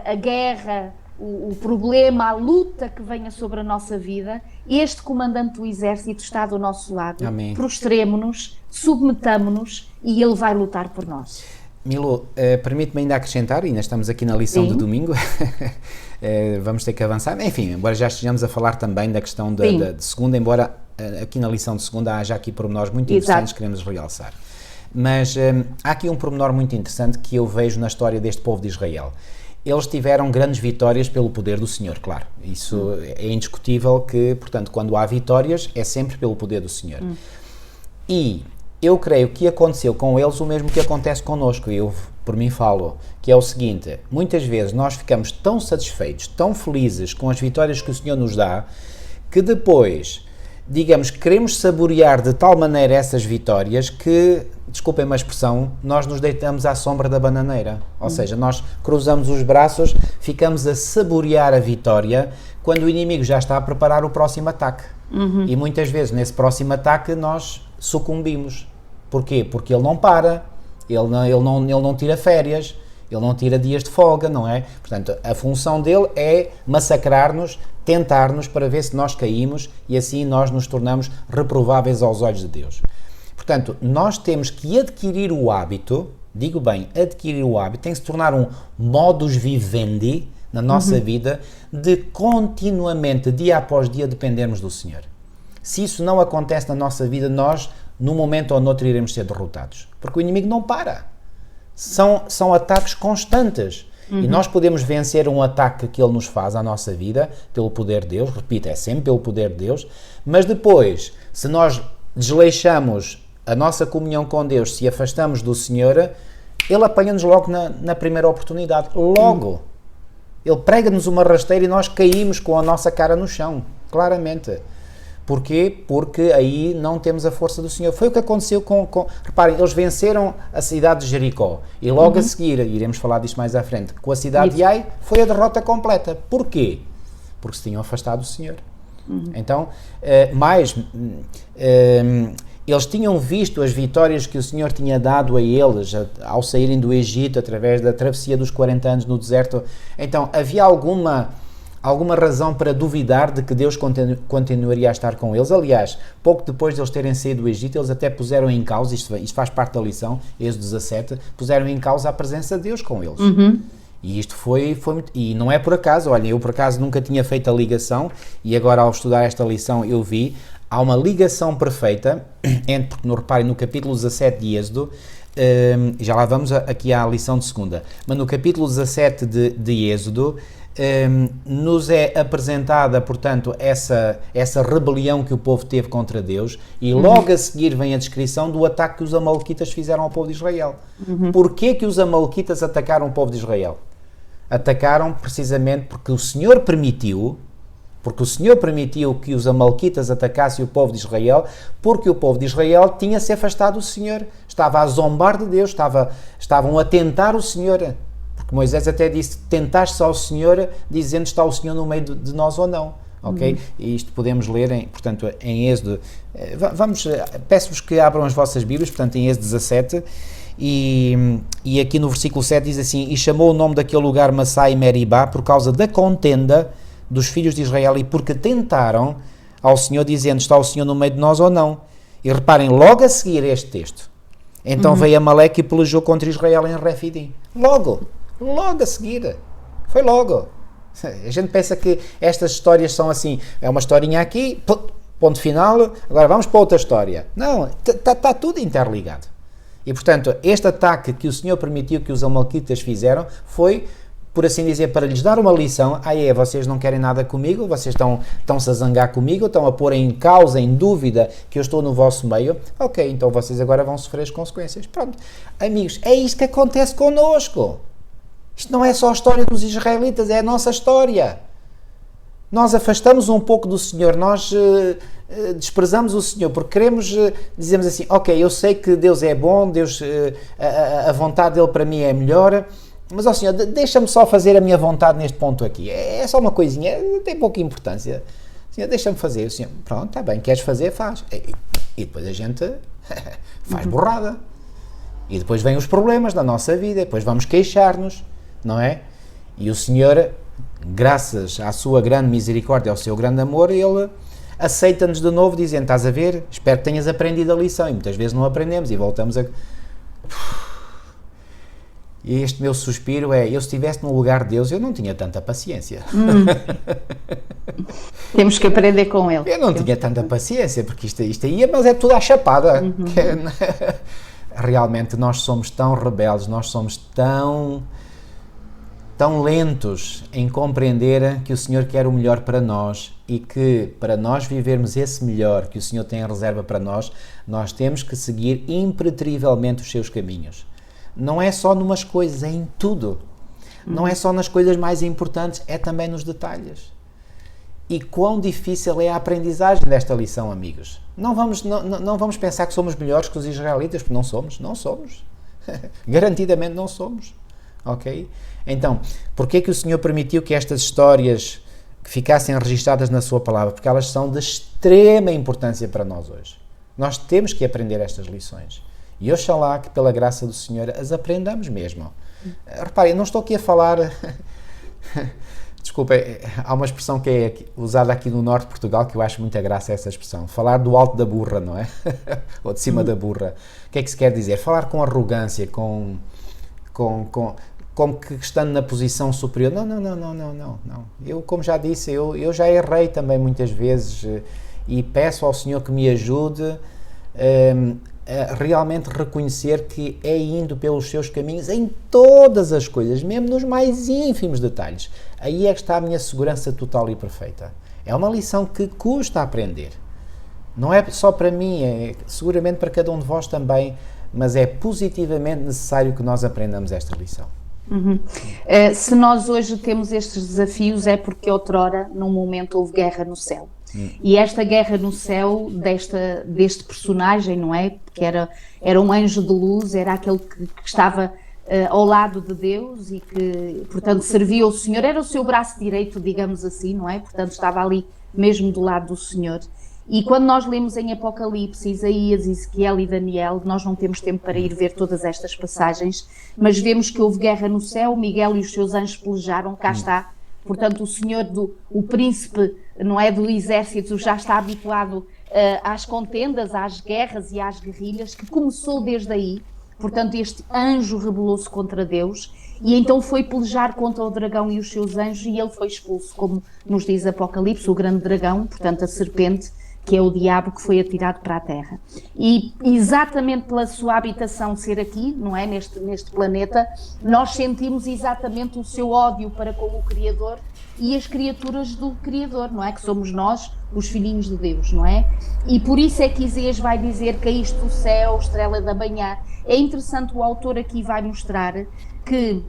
a guerra, o problema, a luta que venha sobre a nossa vida, este comandante do exército está do nosso lado. Amém. Prostremo-nos, submetamo-nos e ele vai lutar por nós. Milo, permite-me ainda acrescentar, ainda estamos aqui na lição de domingo, vamos ter que avançar, enfim, embora já estejamos a falar também da questão de segunda, embora aqui na lição de segunda haja aqui pormenores muito interessantes que queremos realçar. Mas há aqui um pormenor muito interessante que eu vejo na história deste povo de Israel. Eles tiveram grandes vitórias pelo poder do Senhor, claro, isso é indiscutível que, portanto, quando há vitórias é sempre pelo poder do Senhor. E eu creio que aconteceu com eles o mesmo que acontece connosco, eu por mim falo, que é o seguinte: muitas vezes nós ficamos tão satisfeitos, tão felizes com as vitórias que o Senhor nos dá, que depois, digamos, queremos saborear de tal maneira essas vitórias que, desculpem-me a expressão, nós nos deitamos à sombra da bananeira, ou seja, nós cruzamos os braços, ficamos a saborear a vitória, quando o inimigo já está a preparar o próximo ataque. E muitas vezes nesse próximo ataque nós sucumbimos. Porquê? Porque ele não para, ele não tira férias, ele não tira dias de folga, não é? Portanto, a função dele é massacrar-nos, tentar-nos para ver se nós caímos e assim nós nos tornamos reprováveis aos olhos de Deus. Portanto, nós temos que adquirir o hábito, digo bem, adquirir o hábito, tem que se tornar um modus vivendi na nossa vida, de continuamente, dia após dia, dependermos do Senhor. Se isso não acontece na nossa vida, nós, num momento ou noutro, iremos ser derrotados. Porque o inimigo não para. São ataques constantes. E nós podemos vencer um ataque que ele nos faz à nossa vida, pelo poder de Deus, repito, é sempre pelo poder de Deus, mas depois, se nós desleixamos a nossa comunhão com Deus, se afastamos do Senhor, ele apanha-nos logo na primeira oportunidade. Logo. Ele prega-nos uma rasteira e nós caímos com a nossa cara no chão, claramente. Porquê? Porque aí não temos a força do Senhor. Foi o que aconteceu reparem, eles venceram a cidade de Jericó e logo a seguir, iremos falar disto mais à frente, com a cidade de Ai, foi a derrota completa. Porquê? Porque se tinham afastado do Senhor. Então, eles tinham visto as vitórias que o Senhor tinha dado a eles ao saírem do Egito, através da travessia dos 40 anos no deserto. Então, havia alguma razão para duvidar de que Deus continuaria a estar com eles. Aliás, pouco depois de eles terem saído do Egito, eles até puseram em causa, isto faz parte da lição, Êxodo 17, puseram em causa a presença de Deus com eles. E isto foi muito, e não é por acaso, olha, eu por acaso nunca tinha feito a ligação, e agora ao estudar esta lição eu vi, há uma ligação perfeita, porque reparem, no capítulo 17 de Êxodo, Já lá vamos aqui à lição de segunda, mas no capítulo 17 de Êxodo, nos é apresentada, portanto, essa rebelião que o povo teve contra Deus, e logo a seguir vem a descrição do ataque que os amalequitas fizeram ao povo de Israel. Porquê que os amalequitas atacaram o povo de Israel? Atacaram precisamente porque o Senhor permitiu que os amalequitas atacassem o povo de Israel, porque o povo de Israel tinha se afastado do Senhor, estava a zombar de Deus, estavam a tentar o Senhor. Porque Moisés até disse, tentaste ao Senhor, dizendo, está o Senhor no meio de nós ou não. Ok? E isto podemos ler, portanto, em Êxodo. Peço-vos que abram as vossas Bíblias, portanto, em Êxodo 17, e aqui no versículo 7 diz assim, e chamou o nome daquele lugar Massá e Meribá, por causa da contenda dos filhos de Israel, e porque tentaram ao Senhor, dizendo, está o Senhor no meio de nós ou não. E reparem, logo a seguir este texto, então veio Amaleque e pelejou contra Israel em Refidim. Logo a seguir, foi logo. A gente pensa que estas histórias são assim, é uma historinha aqui, ponto final, agora vamos para outra história. Não, está tudo interligado. E portanto, este ataque que o Senhor permitiu que os amalequitas fizeram foi, por assim dizer, para lhes dar uma lição. Vocês não querem nada comigo, vocês estão-se a zangar comigo, estão a pôr em causa, em dúvida que eu estou no vosso meio. Ok, então vocês agora vão sofrer as consequências. Pronto, amigos, é isto que acontece connosco. Isto não é só a história dos israelitas, é a nossa história. Nós afastamos um pouco do Senhor, nós desprezamos o Senhor, porque queremos, dizemos assim, ok, eu sei que Deus é bom, Deus, a vontade dele para mim é melhor, mas, ó Senhor, deixa-me só fazer a minha vontade neste ponto aqui. É só uma coisinha, tem pouca importância. Senhor, deixa-me fazer. O Senhor, pronto, está bem, queres fazer, faz. E depois a gente faz borrada. E depois vêm os problemas da nossa vida, depois vamos queixar-nos, não é? E o Senhor, graças à sua grande misericórdia, ao seu grande amor, Ele aceita-nos de novo, dizendo, estás a ver? Espero que tenhas aprendido a lição. E muitas vezes não aprendemos e voltamos a... E este meu suspiro é, eu se estivesse no lugar de Deus, eu não tinha tanta paciência. Temos que aprender com Ele. Eu não tinha tanta paciência, porque isto aí, mas é tudo à chapada. Realmente nós somos tão rebeldes, nós somos tão lentos em compreender que o Senhor quer o melhor para nós e que para nós vivermos esse melhor que o Senhor tem em reserva para nós, nós temos que seguir impreterivelmente os seus caminhos. Não é só numas coisas, é em tudo. Não é só nas coisas mais importantes, é também nos detalhes. E quão difícil é a aprendizagem desta lição, amigos. Não vamos pensar que somos melhores que os israelitas, porque não somos. Garantidamente não somos. Ok? Então, porquê que o Senhor permitiu que estas histórias ficassem registadas na sua palavra? Porque elas são de extrema importância para nós hoje. Nós temos que aprender estas lições. E oxalá que pela graça do Senhor as aprendamos mesmo. Reparem, não estou aqui a falar... Desculpa, há uma expressão que é usada aqui no norte de Portugal que eu acho muita graça essa expressão. Falar do alto da burra, não é? Ou de cima da burra. O que é que se quer dizer? Falar com arrogância, como que estando na posição superior. Não. Eu, como já disse, eu já errei também muitas vezes e peço ao Senhor que me ajude a realmente reconhecer que é indo pelos seus caminhos em todas as coisas, mesmo nos mais ínfimos detalhes. Aí é que está a minha segurança total e perfeita. É uma lição que custa aprender. Não é só para mim, é seguramente para cada um de vós também, mas é positivamente necessário que nós aprendamos esta lição. Se nós hoje temos estes desafios é porque outrora, num momento, houve guerra no céu. E esta guerra no céu deste personagem, não é? Porque era um anjo de luz, era aquele que estava ao lado de Deus e que, portanto, servia o Senhor, era o seu braço direito, digamos assim, não é? Portanto, estava ali mesmo do lado do Senhor. E quando nós lemos em Apocalipse, Isaías, Ezequiel e Daniel, nós não temos tempo para ir ver todas estas passagens, mas vemos que houve guerra no céu, Miguel e os seus anjos pelejaram, cá está. Portanto, o Senhor, o príncipe, não é, do exército, já está habituado às contendas, às guerras e às guerrilhas, que começou desde aí. Portanto, este anjo rebelou-se contra Deus e então foi pelejar contra o dragão e os seus anjos e ele foi expulso, como nos diz Apocalipse, o grande dragão, portanto, a serpente, que é o diabo que foi atirado para a terra. E exatamente pela sua habitação ser aqui, não é, neste planeta, nós sentimos exatamente o seu ódio para com o Criador e as criaturas do Criador, não é? Que somos nós, os filhinhos de Deus, não é? E por isso é que Isaías vai dizer: caíste do céu, estrela da manhã. É interessante, o autor aqui vai mostrar que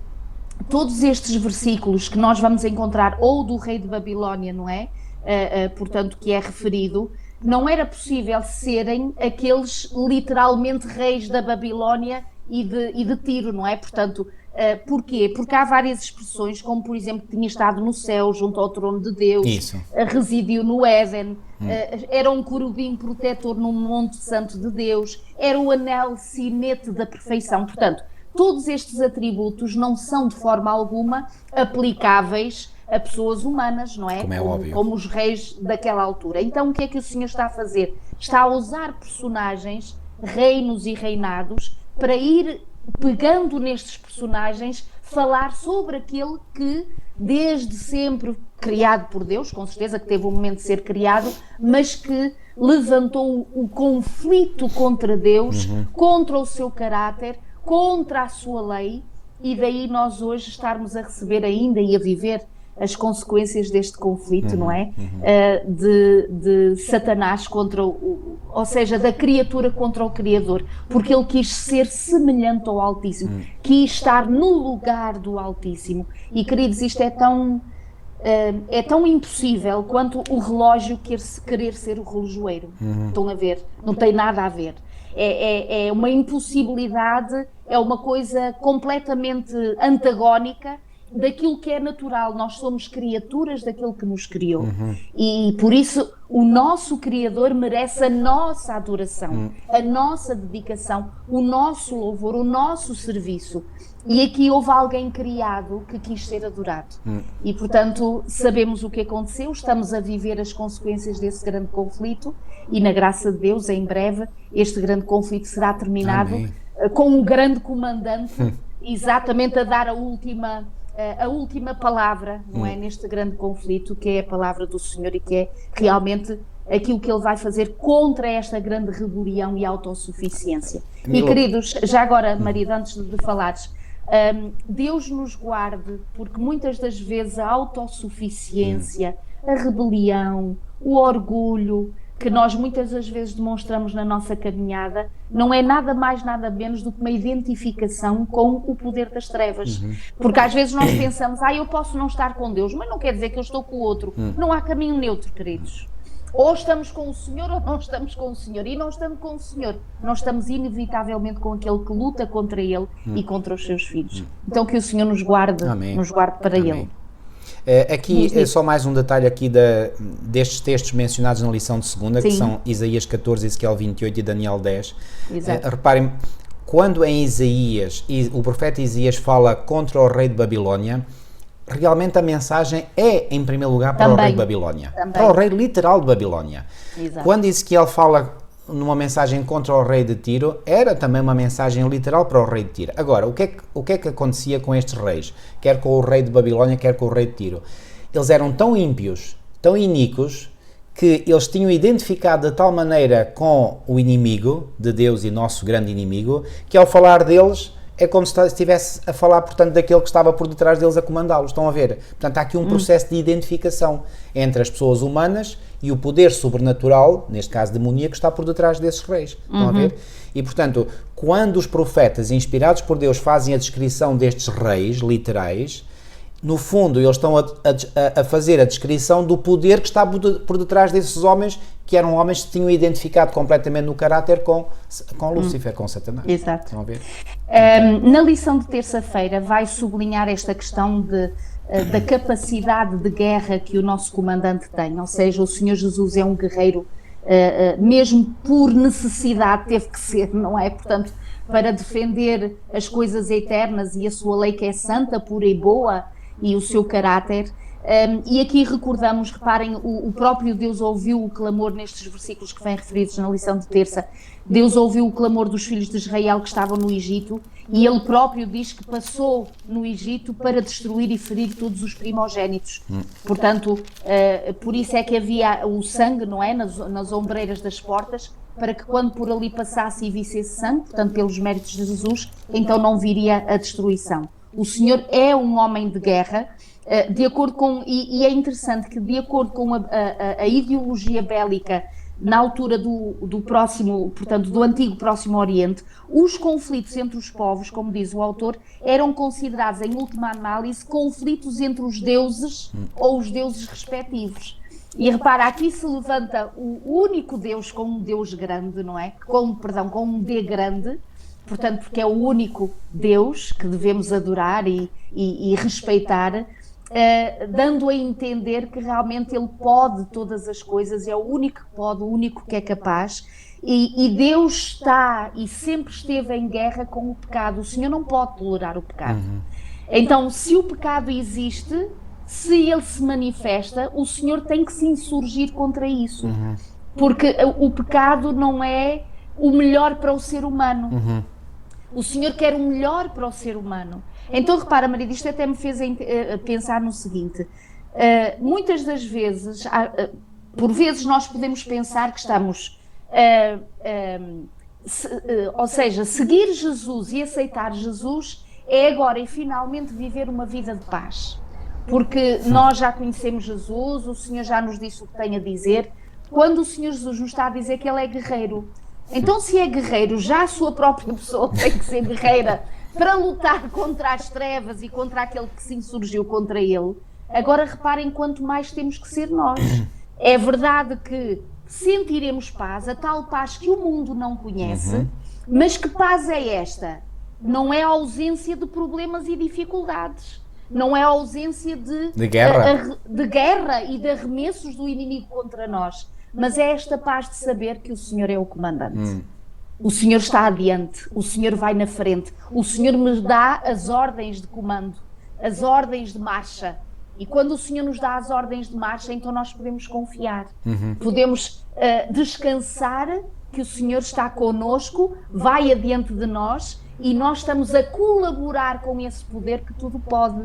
todos estes versículos que nós vamos encontrar, ou do rei de Babilónia, não é? Portanto, que é referido, não era possível serem aqueles literalmente reis da Babilónia e de Tiro, não é? Portanto, porquê? Porque há várias expressões, como por exemplo, que tinha estado no céu, junto ao trono de Deus, residiu no Éden, era um querubim protetor no monte santo de Deus, era o anel sinete da perfeição. Portanto, todos estes atributos não são de forma alguma aplicáveis a pessoas humanas, não é? Como é óbvio. Como os reis daquela altura. Então o que é que o Senhor está a fazer? Está a usar personagens, reinos e reinados, para ir pegando nestes personagens, falar sobre aquele que desde sempre, criado por Deus, com certeza que teve um momento de ser criado, mas que levantou o conflito contra Deus, contra o seu caráter, contra a sua lei, e daí nós hoje estarmos a receber ainda e a viver as consequências deste conflito, não é? De Satanás contra ou seja, da criatura contra o Criador, porque ele quis ser semelhante ao Altíssimo, quis estar no lugar do Altíssimo. E queridos, isto é tão impossível quanto o relógio querer ser o relojoeiro. Estão a ver? Não tem nada a ver. É uma impossibilidade, é uma coisa completamente antagónica daquilo que é natural. Nós somos criaturas daquele que nos criou. E por isso o nosso Criador merece a nossa adoração, a nossa dedicação, o nosso louvor, o nosso serviço. E aqui houve alguém criado que quis ser adorado. E portanto sabemos o que aconteceu, estamos a viver as consequências desse grande conflito, e na graça de Deus, em breve, este grande conflito será terminado. Amém. Com um grande comandante, exatamente a dar a última palavra, não é, neste grande conflito, que é a palavra do Senhor, e que é realmente aquilo que ele vai fazer contra esta grande rebelião e autossuficiência. E queridos, já agora, marido, antes de falares, Deus nos guarde, porque muitas das vezes a autossuficiência, a rebelião, o orgulho, que nós muitas das vezes demonstramos na nossa caminhada, não é nada mais, nada menos do que uma identificação com o poder das trevas. Porque às vezes nós pensamos, eu posso não estar com Deus, mas não quer dizer que eu estou com o outro. Não há caminho neutro, queridos. Ou estamos com o Senhor ou não estamos com o Senhor. E não estamos com o Senhor, nós estamos inevitavelmente com aquele que luta contra Ele e contra os seus filhos. Então que o Senhor nos guarde, nos guarde para Ele. Aqui, só mais um detalhe aqui destes textos mencionados na lição de segunda, que são Isaías 14, Ezequiel 28 e Daniel 10. Reparem, quando em Isaías, o profeta Isaías fala contra o rei de Babilónia, realmente a mensagem é, em primeiro lugar, para o rei de Babilónia. Para o rei literal de Babilónia. Exato. Quando Ezequiel fala numa mensagem contra o rei de Tiro, era também uma mensagem literal para o rei de Tiro. Agora, o que é que acontecia com estes reis? Quer com o rei de Babilónia, quer com o rei de Tiro. Eles eram tão ímpios, tão iníquos, que eles tinham identificado de tal maneira com o inimigo de Deus e nosso grande inimigo, que ao falar deles é como se estivesse a falar, portanto, daquele que estava por detrás deles a comandá-los. Estão a ver? Portanto, há aqui um processo de identificação entre as pessoas humanas e o poder sobrenatural, neste caso demoníaco, que está por detrás desses reis. Estão a ver? E, portanto, quando os profetas, inspirados por Deus, fazem a descrição destes reis literais, no fundo, eles estão a fazer a descrição do poder que está por detrás desses homens, que eram homens que tinham identificado completamente no caráter com Lúcifer, com Satanás. Exato. Estão a ver? Na lição de terça-feira vai sublinhar esta questão da capacidade de guerra que o nosso comandante tem, ou seja, o Senhor Jesus é um guerreiro, mesmo por necessidade teve que ser, não é? Portanto, para defender as coisas eternas e a sua lei que é santa, pura e boa, e o seu caráter, E aqui recordamos, reparem, o próprio Deus ouviu o clamor nestes versículos que vêm referidos na lição de terça. Deus ouviu o clamor dos filhos de Israel que estavam no Egito, e ele próprio diz que passou no Egito para destruir e ferir todos os primogénitos. Portanto, por isso é que havia o sangue, não é, nas ombreiras das portas, para que quando por ali passasse e visse esse sangue, portanto pelos méritos de Jesus, então não viria a destruição. O Senhor é um homem de guerra, de acordo com, e é interessante que de acordo com a ideologia bélica na altura do próximo, portanto do antigo Próximo Oriente, os conflitos entre os povos, como diz o autor, eram considerados em última análise conflitos entre os deuses ou os deuses respectivos. E repara, aqui se levanta o único Deus com um Deus grande, não é? Com um D grande, portanto, porque é o único Deus que devemos adorar e respeitar, dando a entender que realmente Ele pode todas as coisas, é o único que pode, o único que é capaz, e Deus está e sempre esteve em guerra com o pecado. O Senhor não pode tolerar o pecado. Então, se o pecado existe, se ele se manifesta, o Senhor tem que se insurgir contra isso. Porque o pecado não é o melhor para o ser humano. O Senhor quer o melhor para o ser humano. Então, repara, Maria, isto até me fez pensar no seguinte. Muitas das vezes, por vezes nós podemos pensar que estamos... ou seja, seguir Jesus e aceitar Jesus é agora e finalmente viver uma vida de paz. Porque nós já conhecemos Jesus, o Senhor já nos disse o que tem a dizer. Quando o Senhor Jesus nos está a dizer que Ele é guerreiro, então se é guerreiro, já a sua própria pessoa tem que ser guerreira para lutar contra as trevas e contra aquele que se insurgiu contra Ele. Agora reparem quanto mais temos que ser nós. É verdade que sentiremos paz, a tal paz que o mundo não conhece, mas que paz é esta? Não é a ausência de problemas e dificuldades. Não é a ausência de guerra e de arremessos do inimigo contra nós, mas é esta paz de saber que o Senhor é o comandante. O Senhor está adiante, o Senhor vai na frente, o Senhor me dá as ordens de comando, as ordens de marcha. E quando o Senhor nos dá as ordens de marcha, então nós podemos confiar, podemos descansar que o Senhor está connosco, vai adiante de nós, e nós estamos a colaborar com esse poder que tudo pode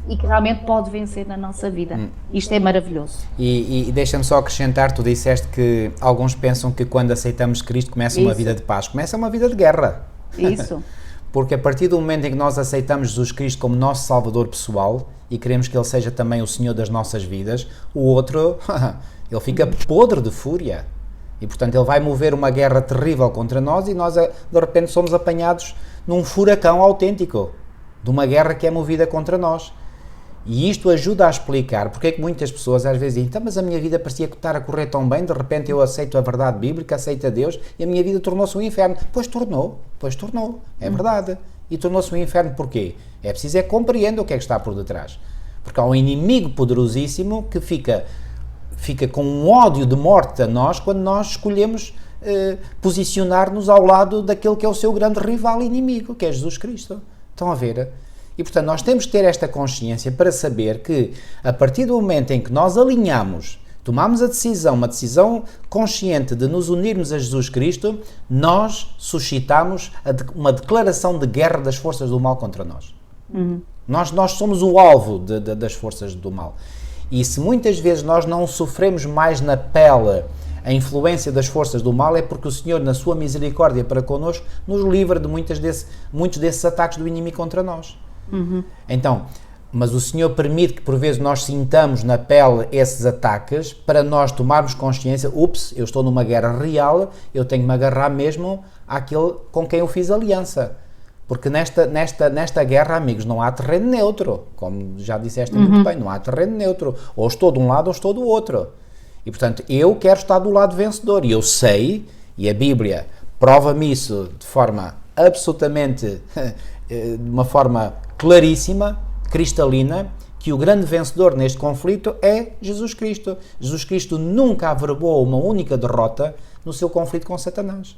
e que realmente pode vencer na nossa vida. Isto é maravilhoso. E deixa-me só acrescentar, tu disseste que alguns pensam que quando aceitamos Cristo começa uma vida de paz. Começa uma vida de guerra. Isso. Porque a partir do momento em que nós aceitamos Jesus Cristo como nosso Salvador pessoal e queremos que Ele seja também o Senhor das nossas vidas, o outro, ele fica podre de fúria. E portanto ele vai mover uma guerra terrível contra nós e nós de repente somos apanhados num furacão autêntico, de uma guerra que é movida contra nós. E isto ajuda a explicar porque é que muitas pessoas às vezes dizem, então, mas a minha vida parecia que estar a correr tão bem, de repente eu aceito a verdade bíblica, aceito a Deus e a minha vida tornou-se um inferno. Pois tornou, é verdade. E tornou-se um inferno porquê? É preciso compreender o que é que está por detrás. Porque há um inimigo poderosíssimo que fica com um ódio de morte a nós quando nós escolhemos posicionar-nos ao lado daquele que é o seu grande rival e inimigo, que é Jesus Cristo. Estão a ver? E portanto nós temos que ter esta consciência para saber que a partir do momento em que nós alinhamos, tomamos a decisão, uma decisão consciente de nos unirmos a Jesus Cristo, nós suscitamos uma declaração de guerra das forças do mal contra nós. Nós somos o alvo das forças do mal. E se muitas vezes nós não sofremos mais na pele a influência das forças do mal, é porque o Senhor, na sua misericórdia para connosco, nos livra de muitos desses ataques do inimigo contra nós. Então, mas o Senhor permite que por vezes nós sintamos na pele esses ataques para nós tomarmos consciência, eu estou numa guerra real, eu tenho que me agarrar mesmo àquele com quem eu fiz aliança. Porque nesta guerra, amigos, não há terreno neutro, como já disseste muito bem, não há terreno neutro, ou estou de um lado ou estou do outro. E portanto, eu quero estar do lado vencedor, e eu sei, e a Bíblia prova-me isso de forma absolutamente, de uma forma claríssima, cristalina, que o grande vencedor neste conflito é Jesus Cristo. Jesus Cristo nunca averbou uma única derrota no seu conflito com Satanás.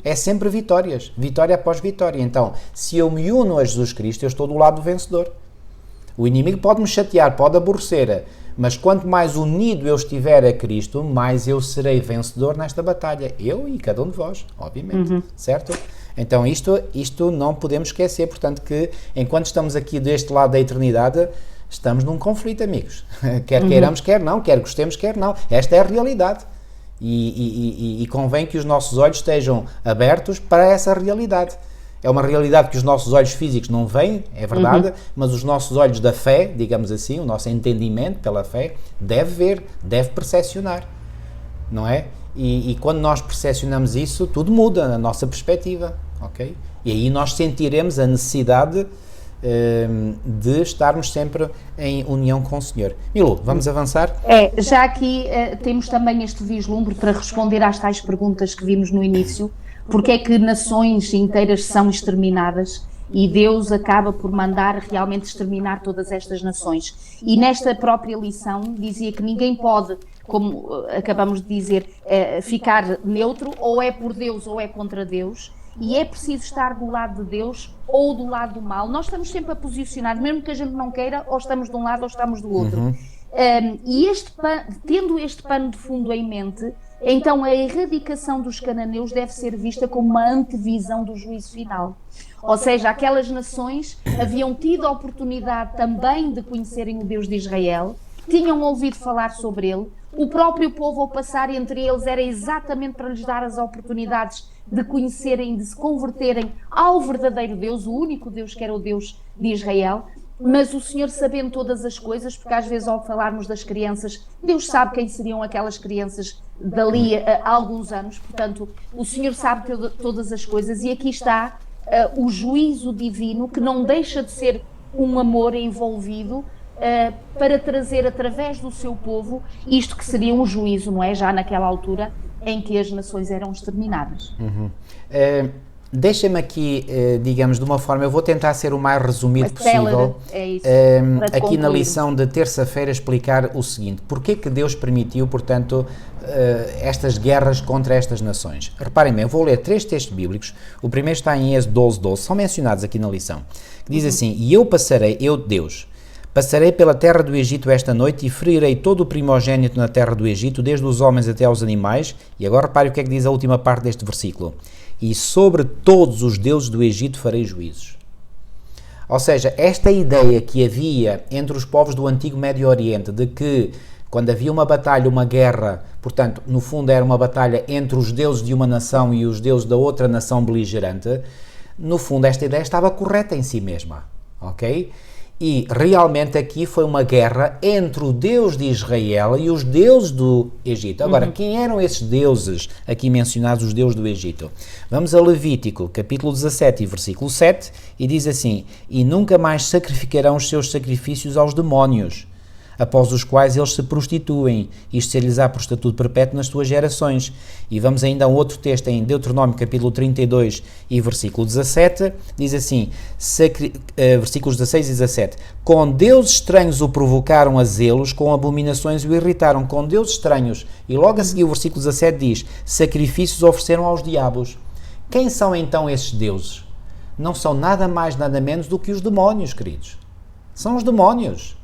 É sempre vitórias, vitória após vitória. Então, se eu me uno a Jesus Cristo, eu estou do lado do vencedor. O inimigo pode-me chatear, pode aborrecer, mas quanto mais unido eu estiver a Cristo, mais eu serei vencedor nesta batalha. Eu e cada um de vós, obviamente, certo? Então isto não podemos esquecer, portanto que enquanto estamos aqui deste lado da eternidade, estamos num conflito, amigos. Quer queiramos, quer não, quer gostemos, quer não. Esta é a realidade. E convém que os nossos olhos estejam abertos para essa realidade. É uma realidade que os nossos olhos físicos não veem, é verdade, mas os nossos olhos da fé, digamos assim, o nosso entendimento pela fé, deve ver, deve percepcionar, não é? E quando nós percepcionamos isso, tudo muda na nossa perspectiva, ok? E aí nós sentiremos a necessidade de estarmos sempre em união com o Senhor. Milu, vamos avançar? Já aqui temos também este vislumbre para responder às tais perguntas que vimos no início. Porque é que nações inteiras são exterminadas e Deus acaba por mandar realmente exterminar todas estas nações. E nesta própria lição dizia que ninguém pode, como acabamos de dizer, ficar neutro, ou é por Deus ou é contra Deus, e é preciso estar do lado de Deus ou do lado do mal. Nós estamos sempre a posicionar, mesmo que a gente não queira, ou estamos de um lado ou estamos do outro. E tendo este pano de fundo em mente, então a erradicação dos cananeus deve ser vista como uma antevisão do juízo final. Ou seja, aquelas nações haviam tido a oportunidade também de conhecerem o Deus de Israel, tinham ouvido falar sobre ele, o próprio povo ao passar entre eles era exatamente para lhes dar as oportunidades de conhecerem, de se converterem ao verdadeiro Deus, o único Deus que era o Deus de Israel. Mas o Senhor, sabendo todas as coisas, porque às vezes ao falarmos das crianças, Deus sabe quem seriam aquelas crianças dali a alguns anos, portanto, o Senhor sabe todas as coisas, e aqui está o juízo divino, que não deixa de ser um amor envolvido para trazer através do seu povo isto que seria um juízo, não é? Já naquela altura em que as nações eram exterminadas. Deixa-me aqui, digamos, de uma forma, eu vou tentar ser o mais resumido possível, aqui na lição de terça-feira, explicar o seguinte: porque que Deus permitiu, portanto, estas guerras contra estas nações? Reparem bem, eu vou ler 3 textos bíblicos. O primeiro está em Êxodo 12:12, são mencionados aqui na lição, que diz assim: e eu passarei, eu Deus, passarei pela terra do Egito esta noite e ferirei todo o primogênito na terra do Egito, desde os homens até aos animais. E agora repare o que é que diz a última parte deste versículo: e sobre todos os deuses do Egito farei juízos. Ou seja, esta ideia que havia entre os povos do antigo Médio Oriente, de que quando havia uma batalha, uma guerra, portanto, no fundo era uma batalha entre os deuses de uma nação e os deuses da outra nação beligerante, no fundo esta ideia estava correta em si mesma, ok? E realmente aqui foi uma guerra entre o Deus de Israel e os deuses do Egito. Agora, quem eram esses deuses aqui mencionados, os deuses do Egito? Vamos a Levítico, capítulo 17 e versículo 7, e diz assim: e nunca mais sacrificarão os seus sacrifícios aos demónios, após os quais eles se prostituem, isto ser-lhes-á por estatuto perpétuo nas suas gerações. E vamos ainda a um outro texto em Deuteronômio capítulo 32 e versículo 17, diz assim, versículos 16 e 17: com deuses estranhos o provocaram a zelos, com abominações o irritaram, com deuses estranhos. E logo a seguir o versículo 17 diz: sacrifícios ofereceram aos diabos. Quem são então esses deuses? Não são nada mais, nada menos do que os demónios, queridos. São os demónios.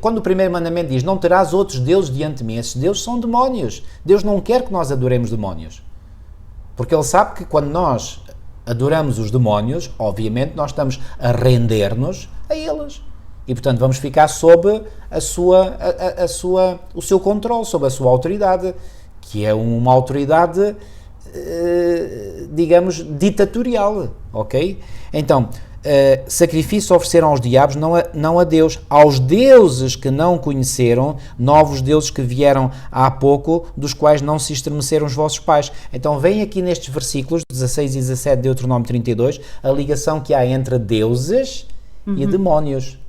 Quando o primeiro mandamento diz, não terás outros deuses diante de mim, esses deuses são demónios. Deus não quer que nós adoremos demónios. Porque Ele sabe que quando nós adoramos os demónios, obviamente nós estamos a render-nos a eles. E portanto vamos ficar sob o seu controle, sob a sua autoridade, que é uma autoridade, digamos, ditatorial, ok? Então, sacrifício ofereceram aos diabos, não a Deus, aos deuses que não conheceram, novos deuses que vieram há pouco, dos quais não se estremeceram os vossos pais. Então vem aqui nestes versículos 16 e 17 de Deuteronômio 32 a ligação que há entre deuses e demónios.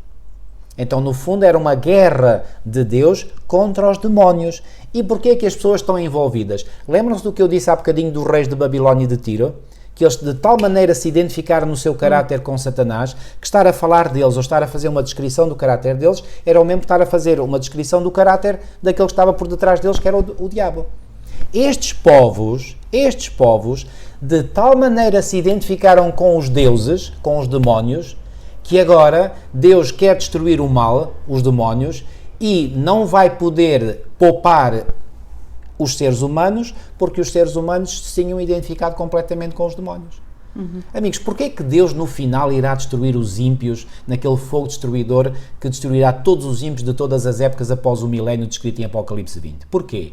Então no fundo era uma guerra de Deus contra os demónios. E porquê é que as pessoas estão envolvidas? Lembram-se do que eu disse há bocadinho dos reis de Babilónia e de Tiro? Que eles de tal maneira se identificaram no seu caráter com Satanás, que estar a falar deles ou estar a fazer uma descrição do caráter deles era o mesmo que estar a fazer uma descrição do caráter daquele que estava por detrás deles, que era o diabo. Estes povos, de tal maneira se identificaram com os deuses, com os demónios, que agora Deus quer destruir o mal, os demónios, e não vai poder poupar os seres humanos, porque os seres humanos se tinham identificado completamente com os demónios. Amigos, porquê é que Deus no final irá destruir os ímpios naquele fogo destruidor que destruirá todos os ímpios de todas as épocas após o milénio descrito em Apocalipse 20? Porquê?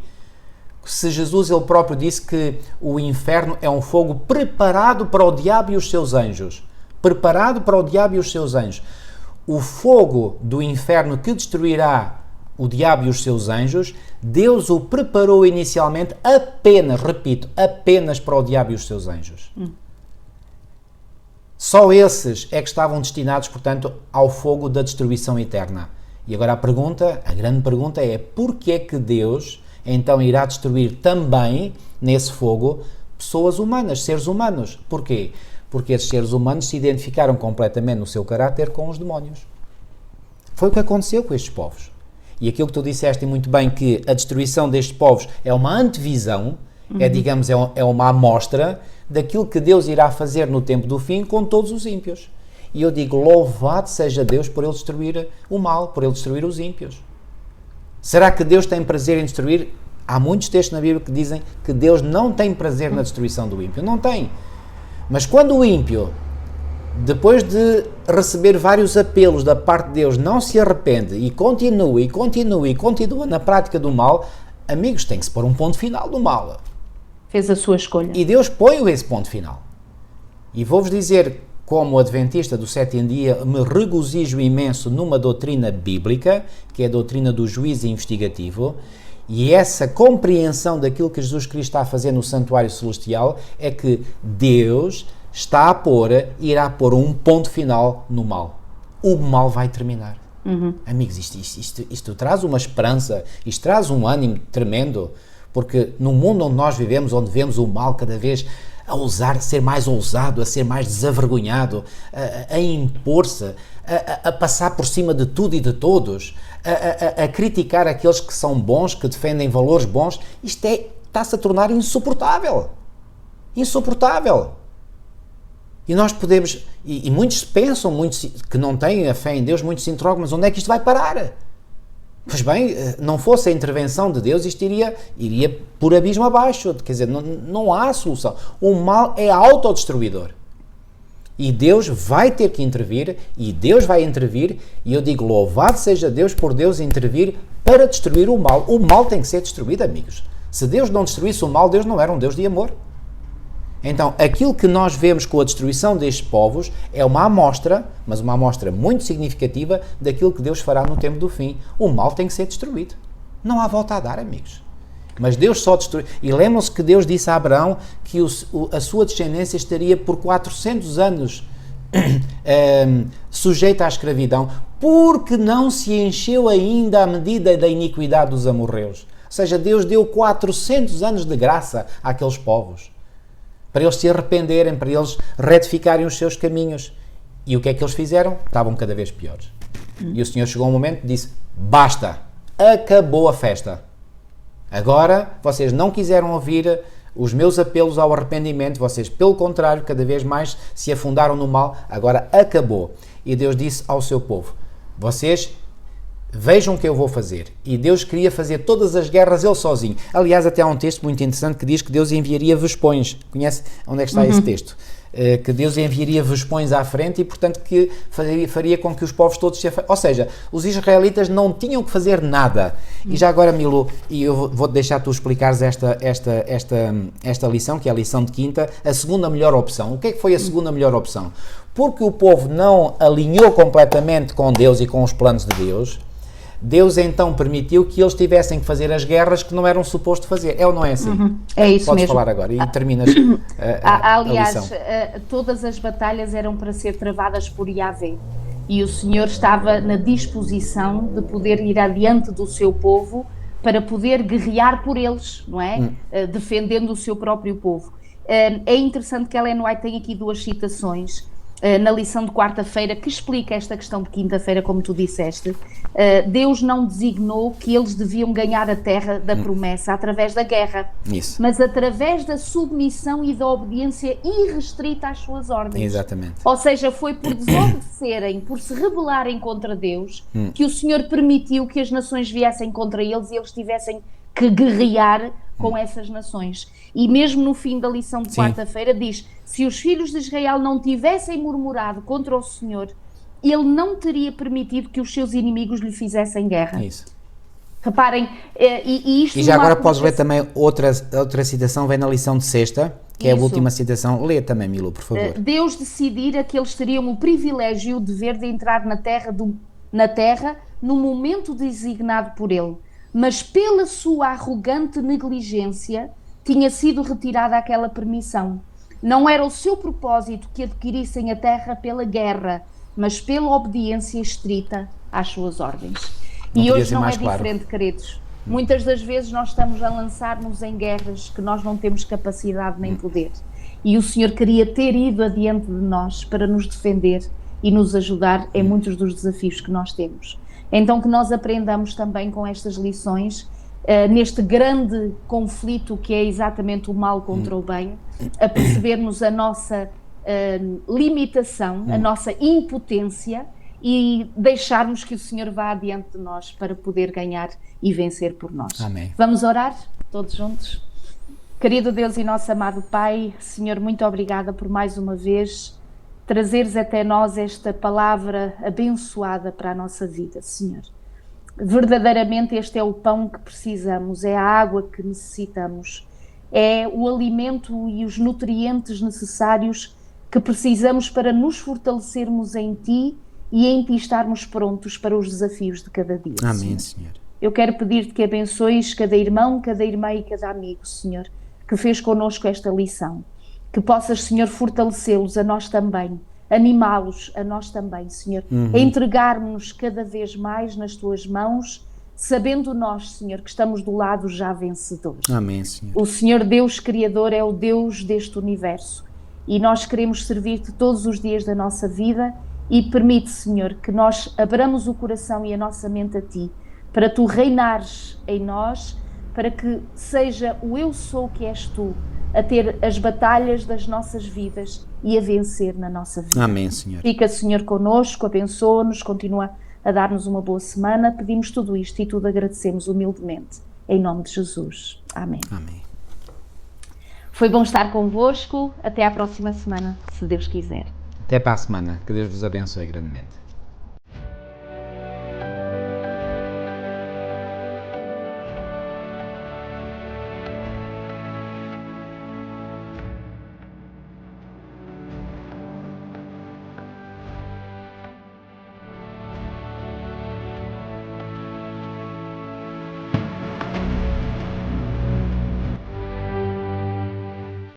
Se Jesus ele próprio disse que o inferno é um fogo preparado para o diabo e os seus anjos. Preparado para o diabo e os seus anjos. O fogo do inferno que destruirá o diabo e os seus anjos, Deus o preparou inicialmente apenas, repito, apenas para o diabo e os seus anjos. Só esses é que estavam destinados, portanto, ao fogo da destruição eterna. E agora a grande pergunta é, porquê é que Deus então irá destruir também, nesse fogo, pessoas humanas, seres humanos? Porquê? Porque esses seres humanos se identificaram completamente no seu caráter com os demónios. Foi o que aconteceu com estes povos. E aquilo que tu disseste muito bem, que a destruição destes povos é uma antevisão, é uma amostra daquilo que Deus irá fazer no tempo do fim com todos os ímpios. E eu digo, louvado seja Deus por ele destruir o mal, por ele destruir os ímpios. Será que Deus tem prazer em destruir? Há muitos textos na Bíblia que dizem que Deus não tem prazer na destruição do ímpio. Não tem. Mas quando o ímpio, depois de receber vários apelos da parte de Deus, não se arrepende e continua na prática do mal, amigos, tem que se pôr um ponto final no mal. Fez a sua escolha. E Deus põe esse ponto final. E vou-vos dizer, como adventista do sétimo dia, me regozijo imenso numa doutrina bíblica, que é a doutrina do juízo investigativo, e essa compreensão daquilo que Jesus Cristo está a fazer no santuário celestial é que Deus irá pôr um ponto final no mal. O mal vai terminar. Amigos, isto traz uma esperança, isto traz um ânimo tremendo, porque no mundo onde nós vivemos, onde vemos o mal cada vez a ser mais ousado, a ser mais desavergonhado, a impor-se, a passar por cima de tudo e de todos, a criticar aqueles que são bons, que defendem valores bons, isto está-se a tornar insuportável. Insuportável. E nós podemos, e muitos pensam, muitos que não têm a fé em Deus, muitos se interrogam, mas onde é que isto vai parar? Pois bem, não fosse a intervenção de Deus, isto iria por abismo abaixo, quer dizer, não há solução. O mal é autodestruidor. E Deus vai ter que intervir, e Deus vai intervir, e eu digo, louvado seja Deus por Deus intervir para destruir o mal. O mal tem que ser destruído, amigos. Se Deus não destruísse o mal, Deus não era um Deus de amor. Então, aquilo que nós vemos com a destruição destes povos é uma amostra, mas uma amostra muito significativa daquilo que Deus fará no tempo do fim. O mal tem que ser destruído. Não há volta a dar, amigos. Mas Deus só destrui. E lembram-se que Deus disse a Abraão que a sua descendência estaria por 400 anos sujeita à escravidão, porque não se encheu ainda a medida da iniquidade dos amorreus. Ou seja, Deus deu 400 anos de graça àqueles povos, para eles se arrependerem, para eles retificarem os seus caminhos. E o que é que eles fizeram? Estavam cada vez piores. E o Senhor chegou a um momento e disse, basta, acabou a festa. Agora, vocês não quiseram ouvir os meus apelos ao arrependimento, vocês, pelo contrário, cada vez mais se afundaram no mal, agora acabou. E Deus disse ao seu povo, vocês vejam o que eu vou fazer. E Deus queria fazer todas as guerras ele sozinho. Aliás, até há um texto muito interessante que diz que Deus enviaria vespões. Conhece onde é que está esse texto? Que Deus enviaria vespões à frente e, portanto, que faria com que os povos todos se Ou seja, os israelitas não tinham que fazer nada. E já agora, Milu, e eu vou-te deixar tu explicares esta lição, que é a lição de quinta, a segunda melhor opção. O que é que foi a segunda melhor opção? Porque o povo não alinhou completamente com Deus e com os planos de Deus, Deus então permitiu que eles tivessem que fazer as guerras que não eram suposto fazer. É ou não é assim? É isso Podes mesmo. falar agora e terminas a Aliás, lição. todas as batalhas eram para ser travadas por Yahvé. E o Senhor estava na disposição de poder ir adiante do seu povo para poder guerrear por eles, não é? Defendendo o seu próprio povo. É interessante que Ellen White tem aqui duas citações na lição de quarta-feira, que explica esta questão de quinta-feira, como tu disseste. Deus não designou que eles deviam ganhar a terra da promessa através da guerra, Isso. mas através da submissão e da obediência irrestrita às suas ordens. Exatamente. Ou seja, foi por desobedecerem, por se rebelarem contra Deus, que o Senhor permitiu que as nações viessem contra eles e eles tivessem que guerrear com essas nações. E mesmo no fim da lição de quarta-feira diz, se os filhos de Israel não tivessem murmurado contra o Senhor, ele não teria permitido que os seus inimigos lhe fizessem guerra. Isso. Reparem, isto... E já agora podes ler também outra citação, vem na lição de sexta, que é a Isso. última citação. Lê também, Milu, por favor. Deus decidira que eles teriam o privilégio e o dever de entrar na terra no momento designado por ele, mas pela sua arrogante negligência tinha sido retirada aquela permissão. Não era o seu propósito que adquirissem a terra pela guerra, mas pela obediência estrita às suas ordens. E hoje não é diferente, queridos. Muitas das vezes nós estamos a lançar-nos em guerras que nós não temos capacidade nem poder. E o Senhor queria ter ido adiante de nós para nos defender e nos ajudar em muitos dos desafios que nós temos. Então que nós aprendamos também com estas lições, neste grande conflito que é exatamente o mal contra o bem, a percebermos a nossa limitação, a nossa impotência e deixarmos que o Senhor vá adiante de nós para poder ganhar e vencer por nós. Amém. Vamos orar todos juntos? Querido Deus e nosso amado Pai, Senhor, muito obrigada por mais uma vez trazeres até nós esta palavra abençoada para a nossa vida, Senhor. Verdadeiramente este é o pão que precisamos, é a água que necessitamos, é o alimento e os nutrientes necessários que precisamos para nos fortalecermos em Ti e em Ti estarmos prontos para os desafios de cada dia. Amém, Senhor. Eu quero pedir-te que abençoes cada irmão, cada irmã e cada amigo, Senhor, que fez connosco esta lição. Que possas, Senhor, fortalecê-los a nós também, animá-los a nós também, Senhor, a entregarmos-nos cada vez mais nas Tuas mãos, sabendo nós, Senhor, que estamos do lado já vencedor. Amém, Senhor. O Senhor Deus Criador é o Deus deste universo e nós queremos servir-te todos os dias da nossa vida e permite, Senhor, que nós abramos o coração e a nossa mente a Ti, para Tu reinares em nós, para que seja o eu sou que és Tu, a ter as batalhas das nossas vidas e a vencer na nossa vida. Amém, Senhor. Fica, Senhor, connosco, abençoa-nos, continua a dar-nos uma boa semana. Pedimos tudo isto e tudo agradecemos humildemente. Em nome de Jesus. Amém. Amém. Foi bom estar convosco. Até à próxima semana, se Deus quiser. Até para a semana. Que Deus vos abençoe grandemente.